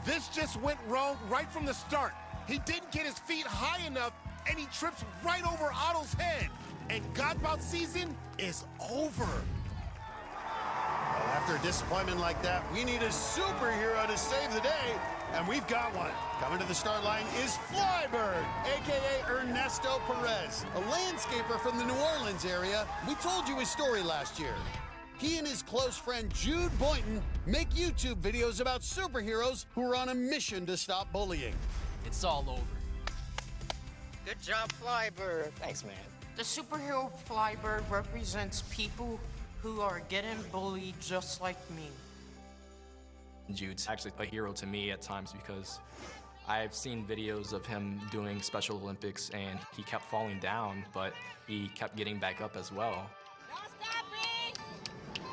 This just went wrong right from the start. He didn't get his feet high enough, and he trips right over Otto's head. And Godbout's season is over. Well, after a disappointment like that, we need a superhero to save the day, and we've got one. Coming to the start line is Flybird, a.k.a. Ernesto Perez, a landscaper from the New Orleans area. We told you his story last year. He and his close friend Jude Boynton make YouTube videos about superheroes who are on a mission to stop bullying. It's all over. Good job, Flybird. Thanks, man. The superhero Flybird represents people who are getting bullied just like me. Jude's actually a hero to me at times because I've seen videos of him doing Special Olympics and he kept falling down, but he kept getting back up as well. Don't stop, Reed!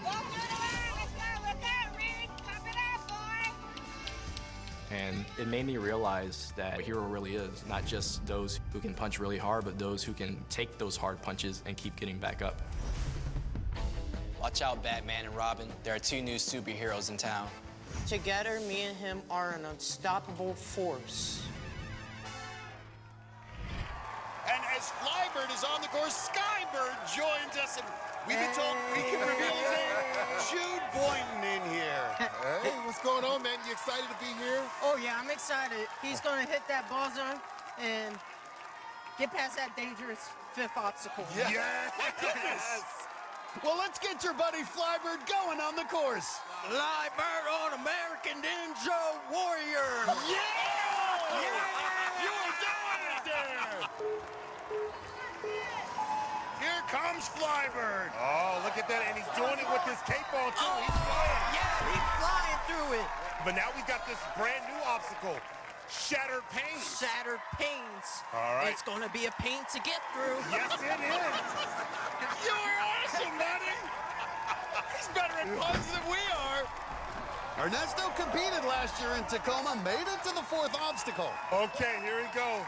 Go through the line! Let's go! Look out, Reed! Pump it up, boy! And it made me realize that a hero really is not just those who can punch really hard, but those who can take those hard punches and keep getting back up. Watch out, Batman and Robin. There are two new superheroes in town. Together, me and him are an unstoppable force. And as Flybird is on the course, Skybird joins us, and we've been told we can reveal his name. Jude Boynton in here. Hey, what's going on, man? You excited to be here? Oh, yeah, I'm excited. He's going to hit that bullseye and get past that dangerous fifth obstacle. Yeah. Yes. Well, let's get your buddy Flybird going on the course. Flybird on American Ninja Warrior! Yeah! You are doing it there! Here comes Flybird. Oh, look at that, and he's doing it with his cape on, too. He's flying. Yeah, he's flying through it. But now we've got this brand new obstacle, Shattered Panes. Shattered Panes. All right. It's going to be a pain to get through. Yes, it is. You are awesome, buddy. He's better at puns than we are. Ernesto competed last year in Tacoma, made it to the fourth obstacle. Okay, here we go.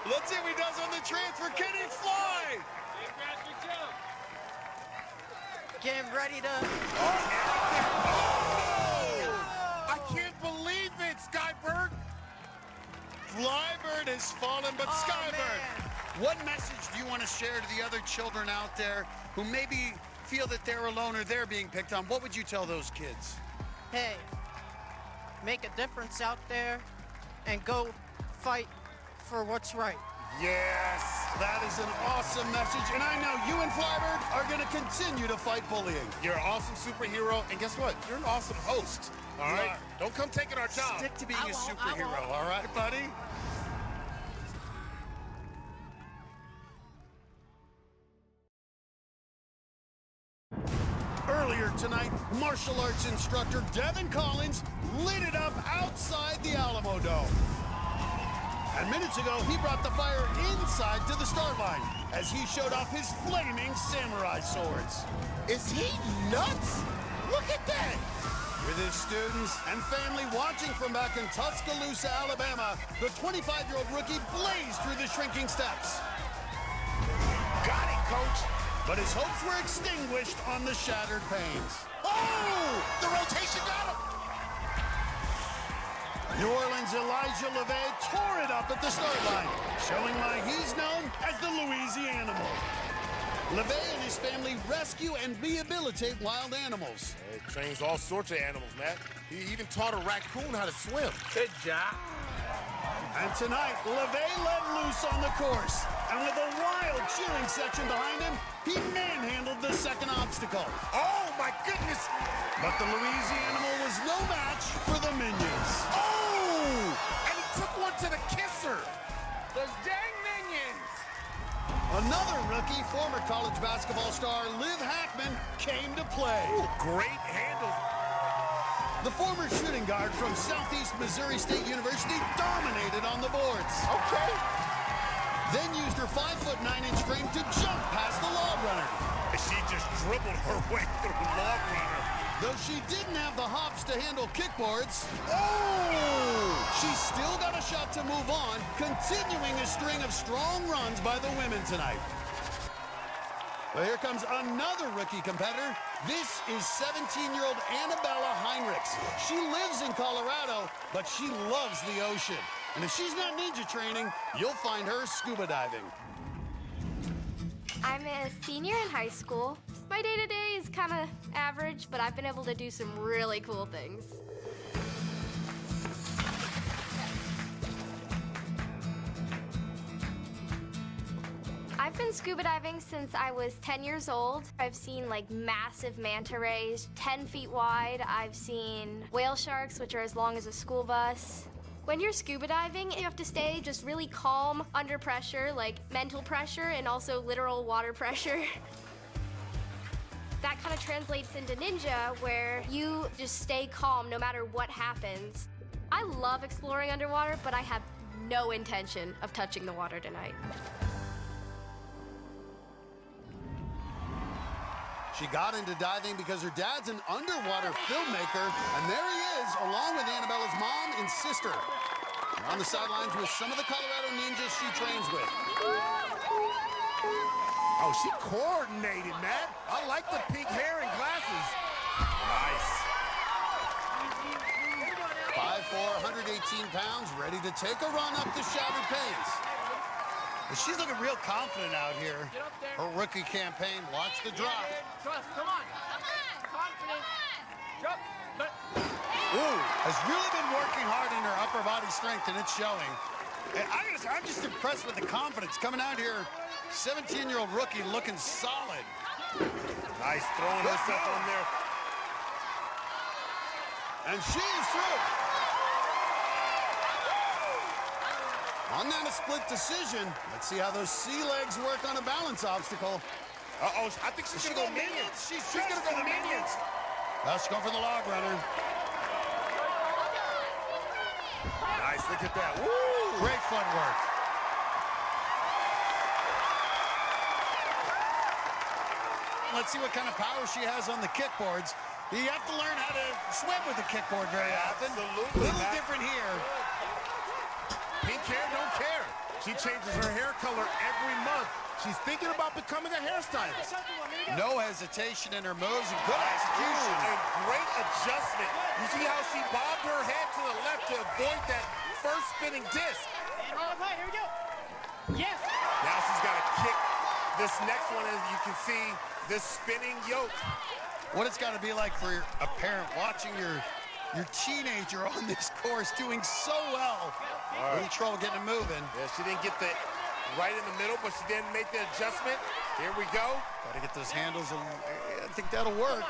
Let's see what he does on the transfer. Can he fly? Getting ready to... I can't believe it, Skybird. Flybird has fallen, but Skybird, man. what message do you want to share to the other children out there who maybe feel that they're alone or they're being picked on? What would you tell those kids? Hey, make a difference out there and go fight for what's right. Yes, that is an awesome message, and I know you and Flybird are going to continue to fight bullying. You're an awesome superhero, and guess what? You're an awesome host, all right? Don't come taking our job. Stick to being a superhero, all right, buddy? Earlier tonight, martial arts instructor Devin Collins lit it up outside the Alamo Dome. And minutes ago, he brought the fire inside to the start line as he showed off his flaming samurai swords. Is he nuts? Look at that! With his students and family watching from back in Tuscaloosa, Alabama, the 25-year-old rookie blazed through the shrinking steps. Got it, coach! But his hopes were extinguished on the shattered panes. Oh! The rotation got him! New Orleans' Elijah LeVay tore it up at the start line, showing why he's known as the Louisianimal. LeVay and his family rescue and rehabilitate wild animals. He trains all sorts of animals, Matt. He even taught a raccoon how to swim. Good job. And tonight, LeVay let loose on the course. And with a wild cheering section behind him, he manhandled the second obstacle. Oh, my goodness! But the Louisianimal was no match for the minions. Oh! And he took one to the kisser. Those dang minions! Another rookie, former college basketball star Liv Hackman, came to play. Ooh, great handles. The former shooting guard from Southeast Missouri State University dominated on the boards. Okay. Then used her 5'9" frame to jump past the log runner. She just dribbled her way through the log runner. Though she didn't have the hops to handle kickboards, she still got a shot to move on, continuing a string of strong runs by the women tonight. Well, here comes another rookie competitor. This is 17-year-old Annabella Heinrichs. She lives in Colorado, but she loves the ocean. And if she's not ninja training, you'll find her scuba diving. I'm a senior in high school. My day-to-day is kind of average, but I've been able to do some really cool things. I've been scuba diving since I was 10 years old. I've seen like massive manta rays, 10 feet wide. I've seen whale sharks, which are as long as a school bus. When you're scuba diving, you have to stay just really calm under pressure, like mental pressure and also literal water pressure. That kind of translates into ninja, where you just stay calm no matter what happens. I love exploring underwater, but I have no intention of touching the water tonight. She got into diving because her dad's an underwater filmmaker, and there he is, along with Annabella's mom and sister. They're on the sidelines with some of the Colorado ninjas she trains with. Oh, she coordinated, Matt. I like the pink hair and glasses. Nice. 5'4", 118 pounds, ready to take a run up the shattered panes. She's looking real confident out here. Her rookie campaign. Watch the drop. Trust, come on. Confident. Drop. Ooh, has really been working hard in her upper body strength, and it's showing. And I'm just impressed with the confidence coming out here. 17-year-old rookie looking solid. Nice throwing herself on there. And she is through. On that, a split decision. Let's see how those sea legs work on a balance obstacle. Uh-oh, I think she's gonna go minions. She's gonna go minions. She's going for the log runner. Nice, look at that. Woo! Great footwork. Let's see what kind of power she has on the kickboards. You have to learn how to swim with the kickboard very often. Absolutely. A little different here. Pink hair, don't care. She changes her hair color every month. She's thinking about becoming a hairstylist. No hesitation in her moves and good execution. Ooh, and great adjustment. You see how she bobbed her head to the left to avoid that first spinning disc. And on the play, here we go. Yes. Now she's got to kick this next one, as you can see, this spinning yoke. What it's got to be like for a parent watching your teenager on this course doing so well. Little trouble getting him moving. Yeah, she didn't get the right in the middle, but she didn't make the adjustment. Here we go. Got to get those handles. I think that'll work.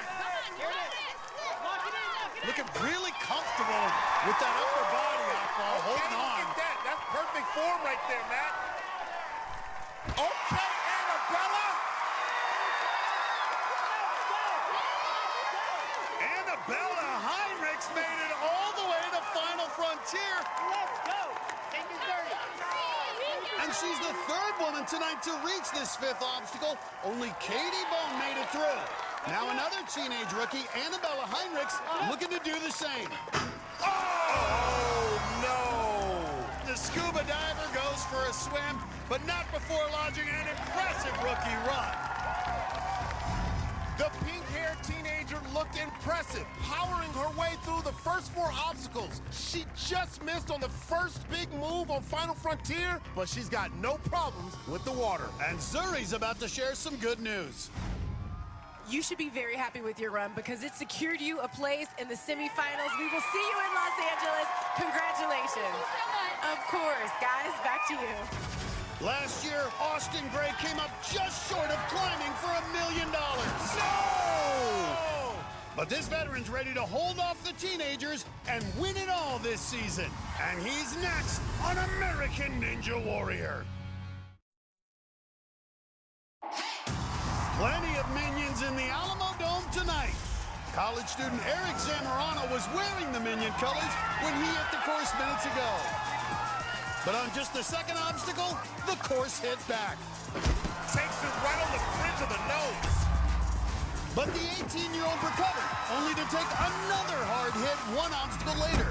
Looking really comfortable with that upper body, Aqua, holding on. Look at that. That's perfect form right there, Matt. Okay, Annabella. Annabella Heinrichs made it all the way to Final Frontier. Let's go. Take your 30. And she's the third woman tonight to reach this fifth obstacle. Only Katie Bone made it through. Now another teenage rookie, Annabella Heinrichs, looking to do the same. Oh, no. The scuba diver goes for a swim, but not before lodging an impressive rookie run. The pink-haired teenager looked impressive, powering her way through the first 4 obstacles. She just missed on the first big move on Final Frontier, but she's got no problems with the water. And Zuri's about to share some good news. You should be very happy with your run because it secured you a place in the semifinals. We will see you in Los Angeles. Congratulations. Of course, guys, back to you. Last year, Austin Gray came up just short of climbing for $1 million. No! But this veteran's ready to hold off the teenagers and win it all this season. And he's next on American Ninja Warrior. Plenty of minions in the Alamo Dome tonight. College student Eric Zamorano was wearing the Minion colors when he hit the course minutes ago. But on just the second obstacle, the course hit back. Takes it right on the fringe of the nose. But the 18-year-old recovered, only to take another hard hit one obstacle later.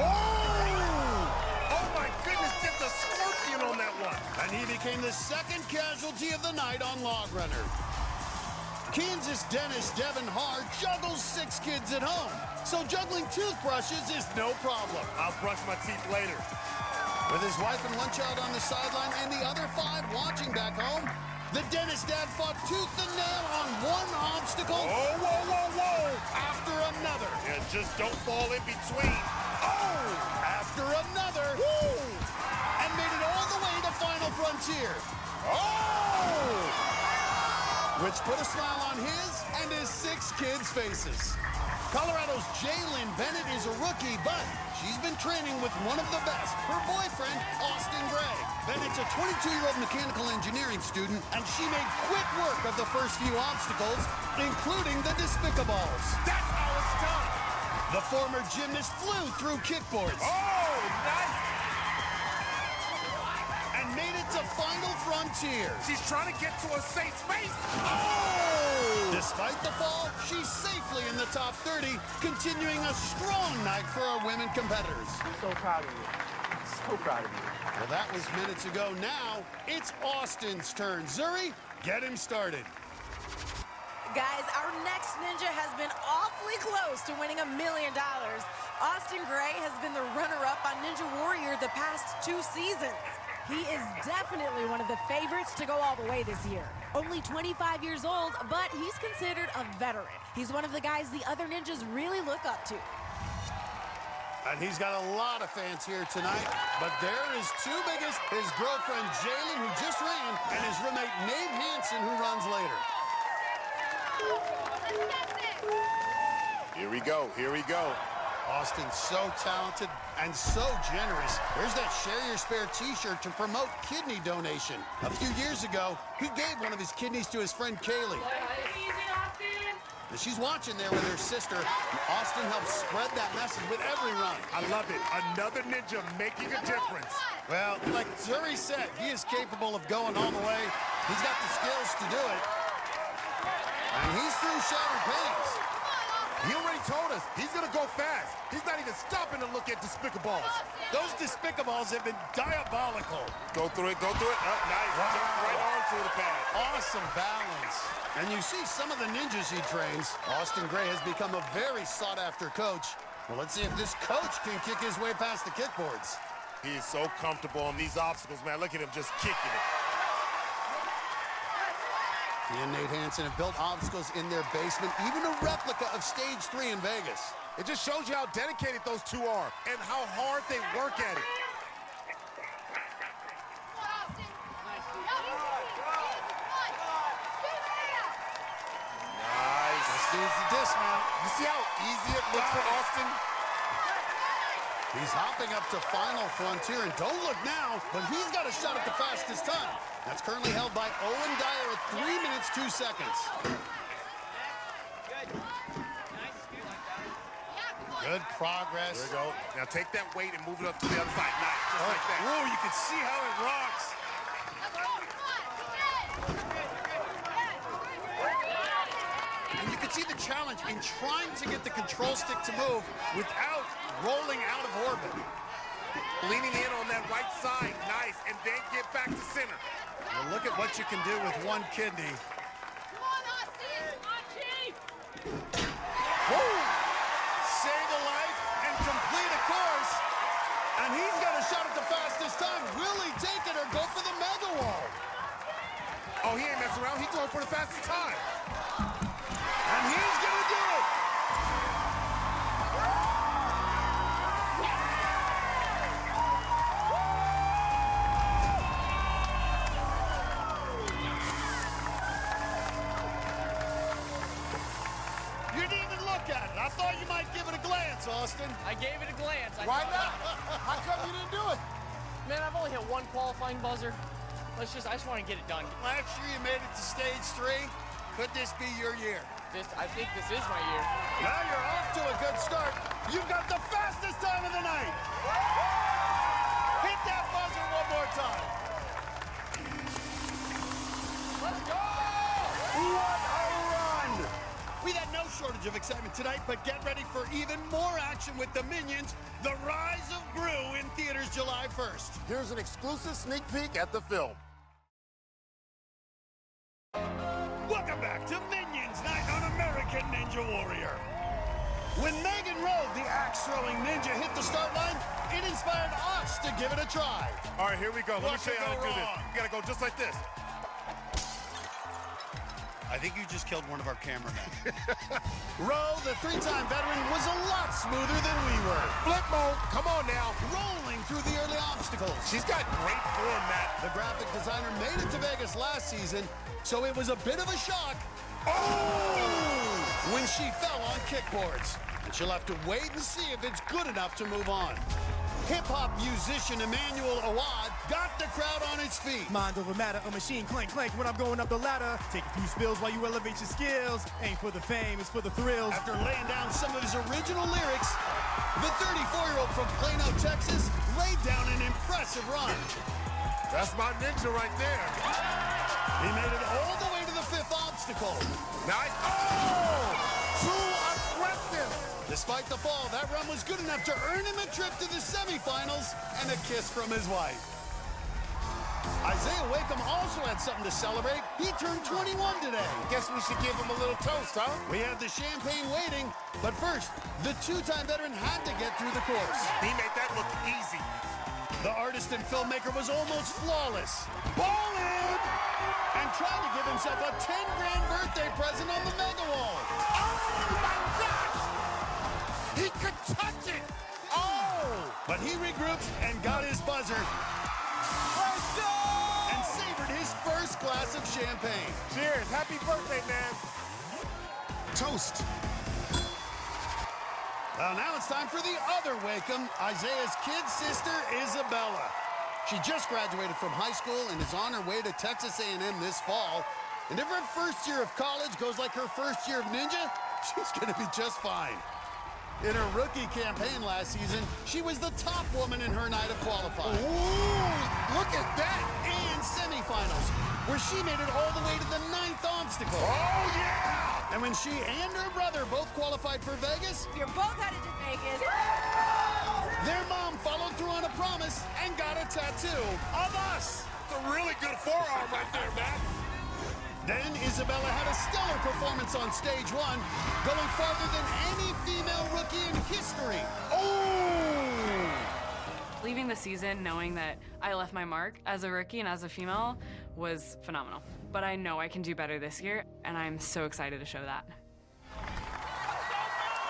Oh my goodness, did the scorpion on that one. And he became the second casualty of the night on Log Runner. Kansas dentist Devin Hart juggles 6 kids at home, so juggling toothbrushes is no problem. I'll brush my teeth later. With his wife and one child on the sideline and the other 5 watching back home, the dentist dad fought tooth and nail on one obstacle. Whoa. After another. Yeah, just don't fall in between. Oh! After another. Woo! And made it all the way to Final Frontier. Oh! Which put a smile on his and his 6 kids' faces. Colorado's Jalen Bennett is a rookie, but she's been training with one of the best, her boyfriend, Austin Gray. Bennett's a 22-year-old mechanical engineering student, and she made quick work of the first few obstacles, including the Despicables. That's how it's done. The former gymnast flew through kickboards. Oh, nice. And made it to Final Frontier. She's trying to get to a safe space. Oh! Despite the fall, she's safely in the top 30, continuing a strong night for our women competitors. I'm so proud of you. So proud of you. Well, that was minutes ago. Now, it's Austin's turn. Zuri, get him started. Guys, our next ninja has been awfully close to winning $1 million. Austin Gray has been the runner-up on Ninja Warrior the past 2 seasons. He is definitely one of the favorites to go all the way this year. Only 25 years old, but he's considered a veteran. He's one of the guys the other ninjas really look up to. And he's got a lot of fans here tonight, but there is 2 biggest, his girlfriend Jalen, who just ran, and his roommate Nate Hansen, who runs later. Here we go. Austin's so talented and so generous. There's that Share Your Spare t-shirt to promote kidney donation. A few years ago, he gave one of his kidneys to his friend Kaylee. And she's watching there with her sister. Austin helps spread that message with every run. I love it. Another ninja making a difference. Well, like Zuri said, he is capable of going all the way. He's got the skills to do it. And he's through shattered panes. He already told us he's going to go fast. He's not even stopping to look at Despicables. Those Despicables have been diabolical. Go through it. Oh, nice. Wow. Jump right onto the pad. Awesome balance. And you see some of the ninjas he trains. Austin Gray has become a very sought-after coach. Well, let's see if this coach can kick his way past the kickboards. He is so comfortable on these obstacles, man. Look at him just kicking it. He and Nate Hansen have built obstacles in their basement, even a replica of Stage 3 in Vegas. It just shows you how dedicated those 2 are and how hard they work at it. Nice. This needs the dismount. You see how easy it looks for Austin? He's hopping up to Final Frontier, and don't look now, but he's got a shot at the fastest time. That's currently held by Owen Dyer at 3 minutes, 2 seconds. Good progress. There you go. Now take that weight and move it up to the other side. Nice, just like that. Whoa, you can see how it rocks. And you can see the challenge in trying to get the control stick to move without rolling out of orbit. Leaning in on that right side. Nice. And then get back to center. Well, look at what you can do with one kidney. Woo! Save a life and complete a course. And he's got a shot at the fastest time. Will he take it or go for the mega wall? Oh, he ain't messing around. He's going for the fastest time. And he's going to do it. You didn't even look at it. I thought you might give it a glance, Austin. I gave it a glance. Why not? How come you didn't do it? Man, I've only hit 1 qualifying buzzer. I just want to get it done. Last year you made it to Stage 3. Could this be your year? I think this is my year. Now you're off to a good start. You've got the fastest time of the night. Hit that buzzer one more time. Let's go! What a run! We had no shortage of excitement tonight, but get ready for even more action with the Minions, The Rise of Gru, in theaters July 1st. Here's an exclusive sneak peek at the film. Welcome back to Minions Night on American Ninja Warrior. When Megan Rowe, the axe-throwing ninja, hit the start line, it inspired us to give it a try. All right, here we go. Let me show you how to do this. Wrong? You gotta go just like this. I think you just killed one of our cameramen. Rowe, the three-time veteran, was a lot smoother than we were. Flip mode, come on now. Rolling through the early obstacles. She's got great form, Matt. The graphic designer made it to Vegas last season, so it was a bit of a shock. Oh! When she fell on kickboards. And she'll have to wait and see if it's good enough to move on. Hip-hop musician Emmanuel Awad got the crowd on its feet. Mind over matter, a machine clank clank when I'm going up the ladder. Take a few spills while you elevate your skills. Ain't for the fame, it's for the thrills. After laying down some of his original lyrics, the 34-year-old from Plano, Texas, laid down an impressive run. That's my ninja right there. He made it all the way to the fifth obstacle. Nice. Oh! Too aggressive. Despite the fall, that run was good enough to earn him a trip to the semifinals and a kiss from his wife. Isaiah Wakeham also had something to celebrate. He turned 21 today. Guess we should give him a little toast, huh? We have the champagne waiting, but first, the two-time veteran had to get through the course. He made that look easy. The artist and filmmaker was almost flawless. Ballin'! And tried to give himself a 10-grand birthday present on the mega wall. Oh, my gosh! He could touch it! Oh! But he regrouped and got his buzzer. Let's go! And savored his first glass of champagne. Cheers. Happy birthday, man. Toast. Well, now it's time for the other Wakeham, Isaiah's kid sister, Isabella. She just graduated from high school and is on her way to Texas A&M this fall. And if her first year of college goes like her first year of ninja, she's going to be just fine. In her rookie campaign last season, she was the top woman in her night of qualifying. Ooh, look at that! And semifinals, where she made it all the way to the 9th obstacle. Oh, yeah! And when she and her brother both qualified for Vegas, You're both headed to Vegas. their mom followed through on a promise and got a tattoo of us. It's a really good forearm right there, Matt. Then Isabella had a stellar performance on stage 1, going farther than any female rookie in history. Oh! Leaving the season knowing that I left my mark as a rookie and as a female was phenomenal. But I know I can do better this year, and I'm so excited to show that.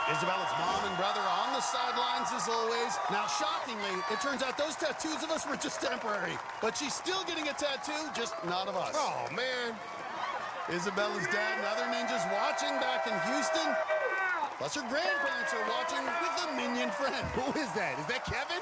Isabella's mom and brother are on the sidelines as always. Now, shockingly, it turns out those tattoos of us were just temporary. But she's still getting a tattoo, just not of us. Oh, man. Isabella's dad and other ninjas watching back in Houston. Plus her grandparents are watching with a minion friend. Who is that? Is that Kevin?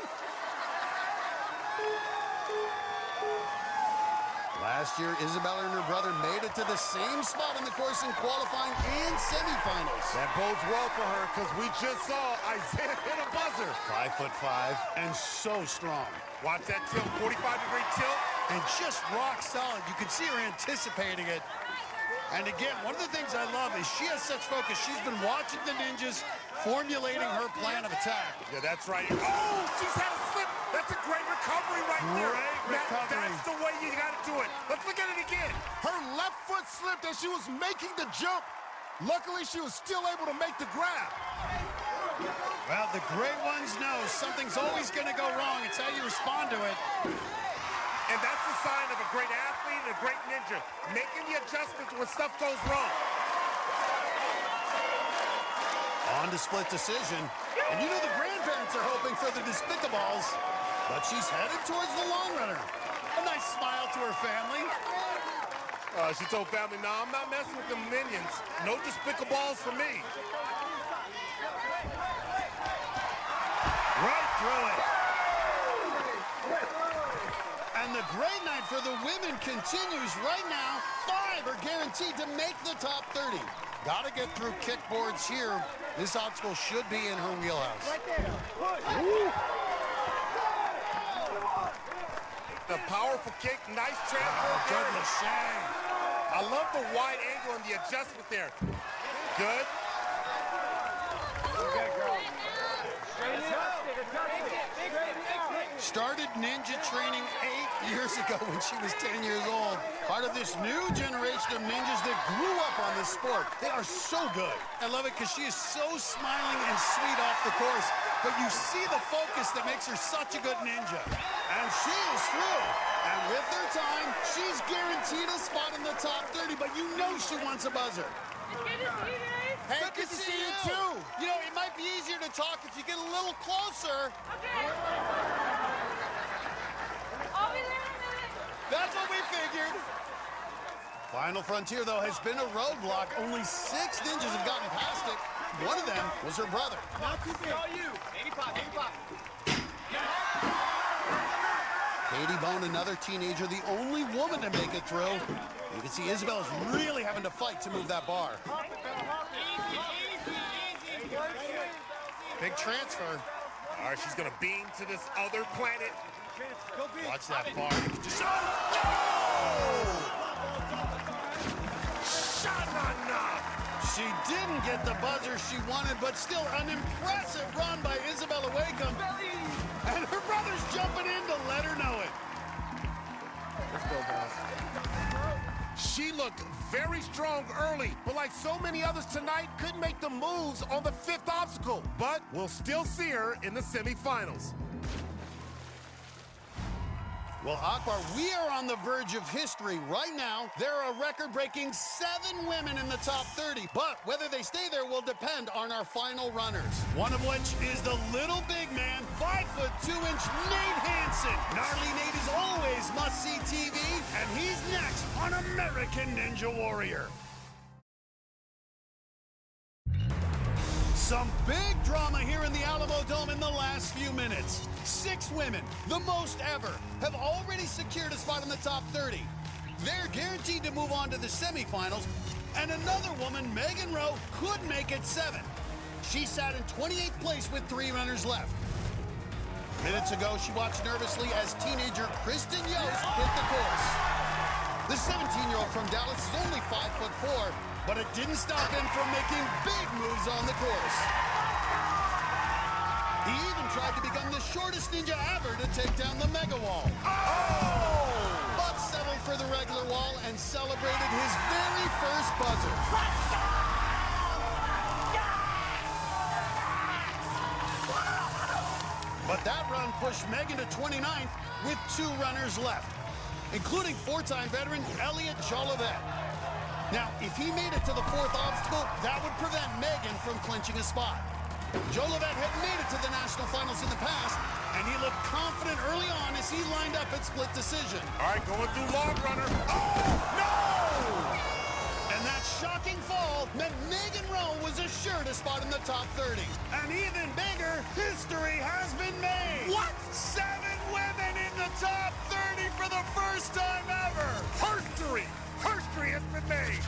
Last year, Isabella and her brother made it to the same spot on the course in qualifying and semifinals. That bodes well for her because we just saw Isaiah hit a buzzer. 5'5" and so strong. Watch that tilt, 45-degree tilt. And just rock solid. You can see her anticipating it. And again, one of the things I love is she has such focus. She's been watching the ninjas formulating her plan of attack. Yeah, that's right. Oh, she's had a slip. That's a great recovery right there. Great recovery. That's the way you got to do it. Let's look at it again. Her left foot slipped as she was making the jump. Luckily, she was still able to make the grab. Well, the great ones know something's always going to go wrong. It's how you respond to it. And that's the sign of a great athlete and a great ninja, making the adjustments when stuff goes wrong. On to split decision. And you know the grandparents are hoping for the Despicables, but she's headed towards the long runner. A nice smile to her family. She told family, no, I'm not messing with them minions. No Despicables for me. Right through it. And the great night for the women continues right now. 5 5 are guaranteed to make the top 30. Gotta get through kickboards here. This obstacle should be in her wheelhouse. Right there. The powerful kick, nice transfer. Good machine. I love the wide angle and the adjustment there. Good. Started ninja training 8 years ago when she was 10 years old. Part of this new generation of ninjas that grew up on this sport. They are so good. I love it because she is so smiling and sweet off the course, but you see the focus that makes her such a good ninja. And she is through. And with her time, she's guaranteed a spot in the top 30, but you know she wants a buzzer. It's good to see you guys. Hey, good to see you too. You know, it might be easier to talk if you get a little closer. Okay. I'll be there in a minute. That's what we figured. Final Frontier, though, has been a roadblock. Only 6 ninjas have gotten past it. One of them was her brother. Not too big. All you. Baby pop, baby pop. Katie Bone, another teenager, the only woman to make it through. You can see Isabella's really having to fight to move that bar. Big transfer. All right, she's going to beam to this other planet. Watch that bar. You can just... Oh! Sha-na-na! She didn't get the buzzer she wanted, but still an impressive run by Isabella Wakeham. And her brother's jumping in to let her know it. Let's go, guys. She looked very strong early, but like so many others tonight, couldn't make the moves on the 5th obstacle. But we'll still see her in the semifinals. Well, Akbar, we are on the verge of history. Right now, there are a record-breaking 7 women in the top 30. But whether they stay there will depend on our final runners. One of which is the little big man, 5'2" Nate Hansen. Gnarly Nate is always must-see TV, and he's next on American Ninja Warrior. Some big drama here in the Alamo Dome in the last few minutes. 6 women, the most ever, have already secured a spot in the top 30. They're guaranteed to move on to the semifinals, and another woman, Megan Rowe, could make it 7. She sat in 28th place with 3 runners left. Minutes ago, she watched nervously as teenager Kristen Yost hit the course. The 17-year-old from Dallas is only 5'4", but it didn't stop him from making big moves on the course. He even tried to become the shortest ninja ever to take down the mega wall. Oh! But settled for the regular wall and celebrated his very first buzzer. But that run pushed Megan to 29th with 2 runners left, including 4-time veteran Elliot Jolivet. Now, if he made it to the 4th obstacle, that would prevent Megan from clinching a spot. Jolivet had made it to the national finals in the past, and he looked confident early on as he lined up at split decision. All right, going through log runner. Oh, no! And that shocking fall meant Megan Rowe was assured a spot in the top 30. And even bigger, history has been made. What? 7 women in the top 30 for the first time ever. History! History has been made.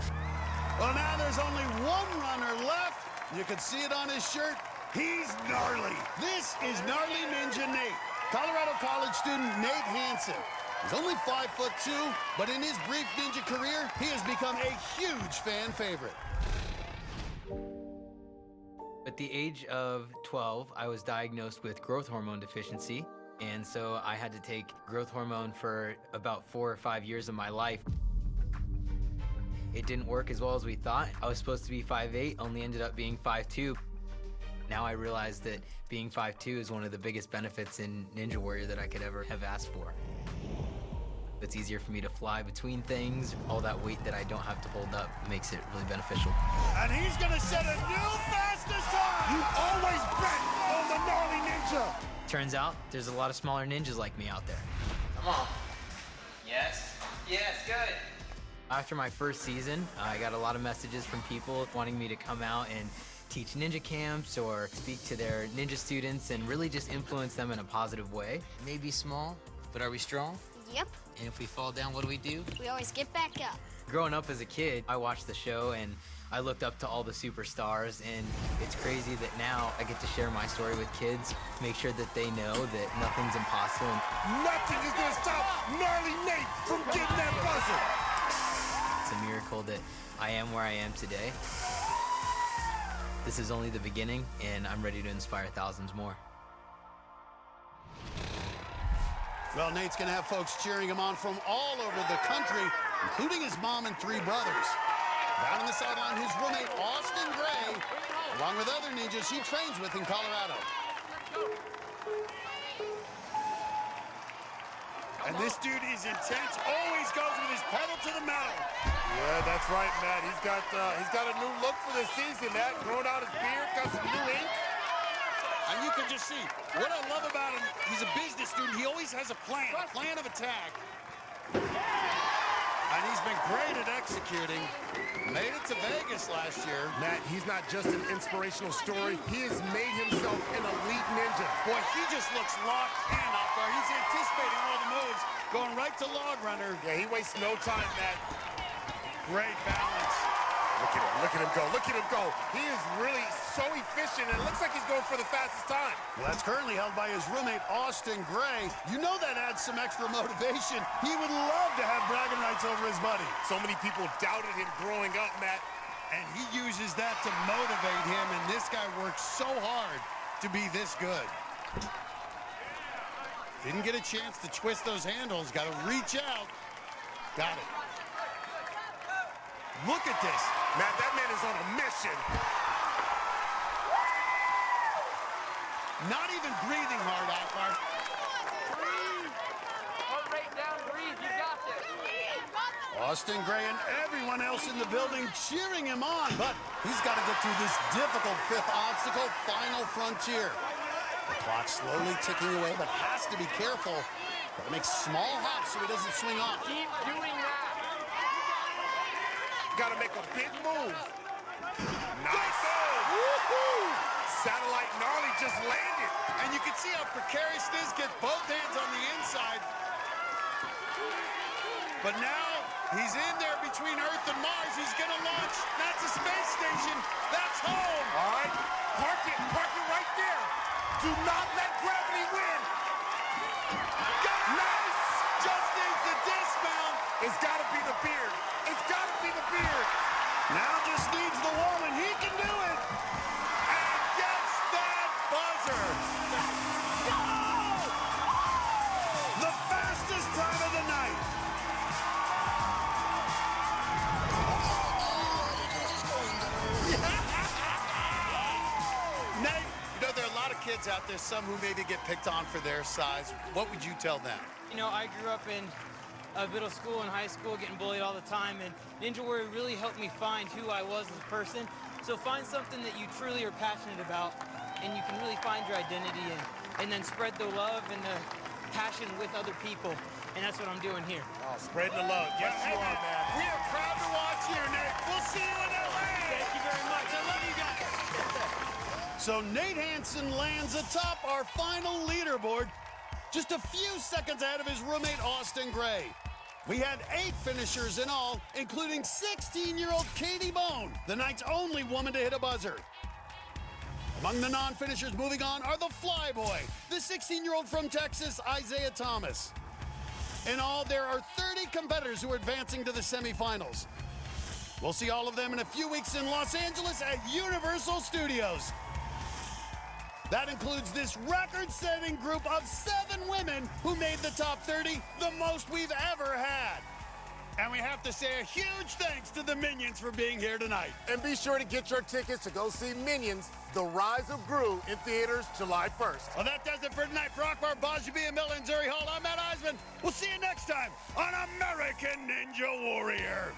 Well, now there's only 1 runner left. You can see it on his shirt. He's gnarly. This is Gnarly Ninja Nate. Colorado College student Nate Hansen. He's only 5'2", but in his brief ninja career, he has become a huge fan favorite. At the age of 12, I was diagnosed with growth hormone deficiency, and so I had to take growth hormone for about 4 or 5 years of my life. It didn't work as well as we thought. I was supposed to be 5'8", only ended up being 5'2". Now I realize that being 5'2" is one of the biggest benefits in Ninja Warrior that I could ever have asked for. It's easier for me to fly between things. All that weight that I don't have to hold up makes it really beneficial. And he's gonna set a new fastest time! You always bet on the Gnarly Ninja! Turns out, there's a lot of smaller ninjas like me out there. Come on. Yes. Yes, good. After my first season, I got a lot of messages from people wanting me to come out and teach ninja camps or speak to their ninja students and really just influence them in a positive way. It may be small, but are we strong? Yep. And if we fall down, what do? We always get back up. Growing up as a kid, I watched the show and I looked up to all the superstars, and it's crazy that now I get to share my story with kids, make sure that they know that nothing's impossible. Nothing is going to stop Gnarly Nate from getting that buzzer. It's a miracle that I am where I am today. This is only the beginning, and I'm ready to inspire thousands more. Well, Nate's going to have folks cheering him on from all over the country, including his mom and 3 brothers. Down on the sideline, his roommate, Austin Gray, along with other ninjas he trains with in Colorado. And this dude is intense, always goes with his pedal to the metal. Yeah, that's right, Matt. He's got a new look for this season, Matt. Growing out his beard, got some new ink. And you can just see, what I love about him, he's a business student. He always has a plan of attack. And he's been great at executing. Made it to Vegas last year. Matt, he's not just an inspirational story. He has made himself an elite ninja. Boy, he just looks locked in out there. He's anticipating all the moves, going right to Log Runner. Yeah, he wastes no time, Matt. Great balance. Look at him go, look at him go. He is really so efficient, and it looks like he's going for the fastest time. Well, that's currently held by his roommate, Austin Gray. You know that adds some extra motivation. He would love to have bragging rights over his buddy. So many people doubted him growing up, Matt. And he uses that to motivate him, and this guy works so hard to be this good. Didn't get a chance to twist those handles. Got to reach out. Got it. Look at this. Matt, that man is on a mission. Not even breathing hard, Akbar. Breathe. Heart rate down, breathe. You got this. Austin Gray and everyone else in the building cheering him on, but he's got to get through this difficult 5th obstacle, final frontier. The clock's slowly ticking away, but has to be careful. Got to make small hops so he doesn't swing off. Keep doing that. Got to make a big move. Nice. Woohoo! Satellite Gnarly just landed. And you can see how precarious it is. Get both hands on the inside. But now he's in there between Earth and Mars. He's going to launch. That's a space station. That's home. All right. Park it right there. Do not let gravity win. Nice. Just needs the dismount. It's got to be the beard. It's got to be the beard. Now just needs the woman. He can do it. And gets that buzzer. Go! The fastest time of the night. Nate, you know, there are a lot of kids out there, some who maybe get picked on for their size. What would you tell them? You know, I grew up in middle school and high school, getting bullied all the time, and Ninja Warrior really helped me find who I was as a person. So find something that you truly are passionate about, and you can really find your identity in, and then spread the love and the passion with other people, and that's what I'm doing here. Oh, spreading the love. Yes, you are, man. We are proud to watch you, Nate. We'll see you in LA. Thank you very much. I love you guys. So Nate Hansen lands atop our final leaderboard, just a few seconds ahead of his roommate, Austin Gray. We had 8 finishers in all, including 16-year-old Katie Bone, the night's only woman to hit a buzzer. Among the non-finishers moving on are the Flyboy, the 16-year-old from Texas, Isaiah Thomas. In all, there are 30 competitors who are advancing to the semifinals. We'll see all of them in a few weeks in Los Angeles at Universal Studios. That includes this record-setting group of 7 women who made the top 30, the most we've ever had. And we have to say a huge thanks to the Minions for being here tonight. And be sure to get your tickets to go see Minions, The Rise of Gru, in theaters July 1st. Well, that does it for tonight. For Akbar Bajabi and Miller and Zuri Hall, I'm Matt Eisman. We'll see you next time on American Ninja Warrior.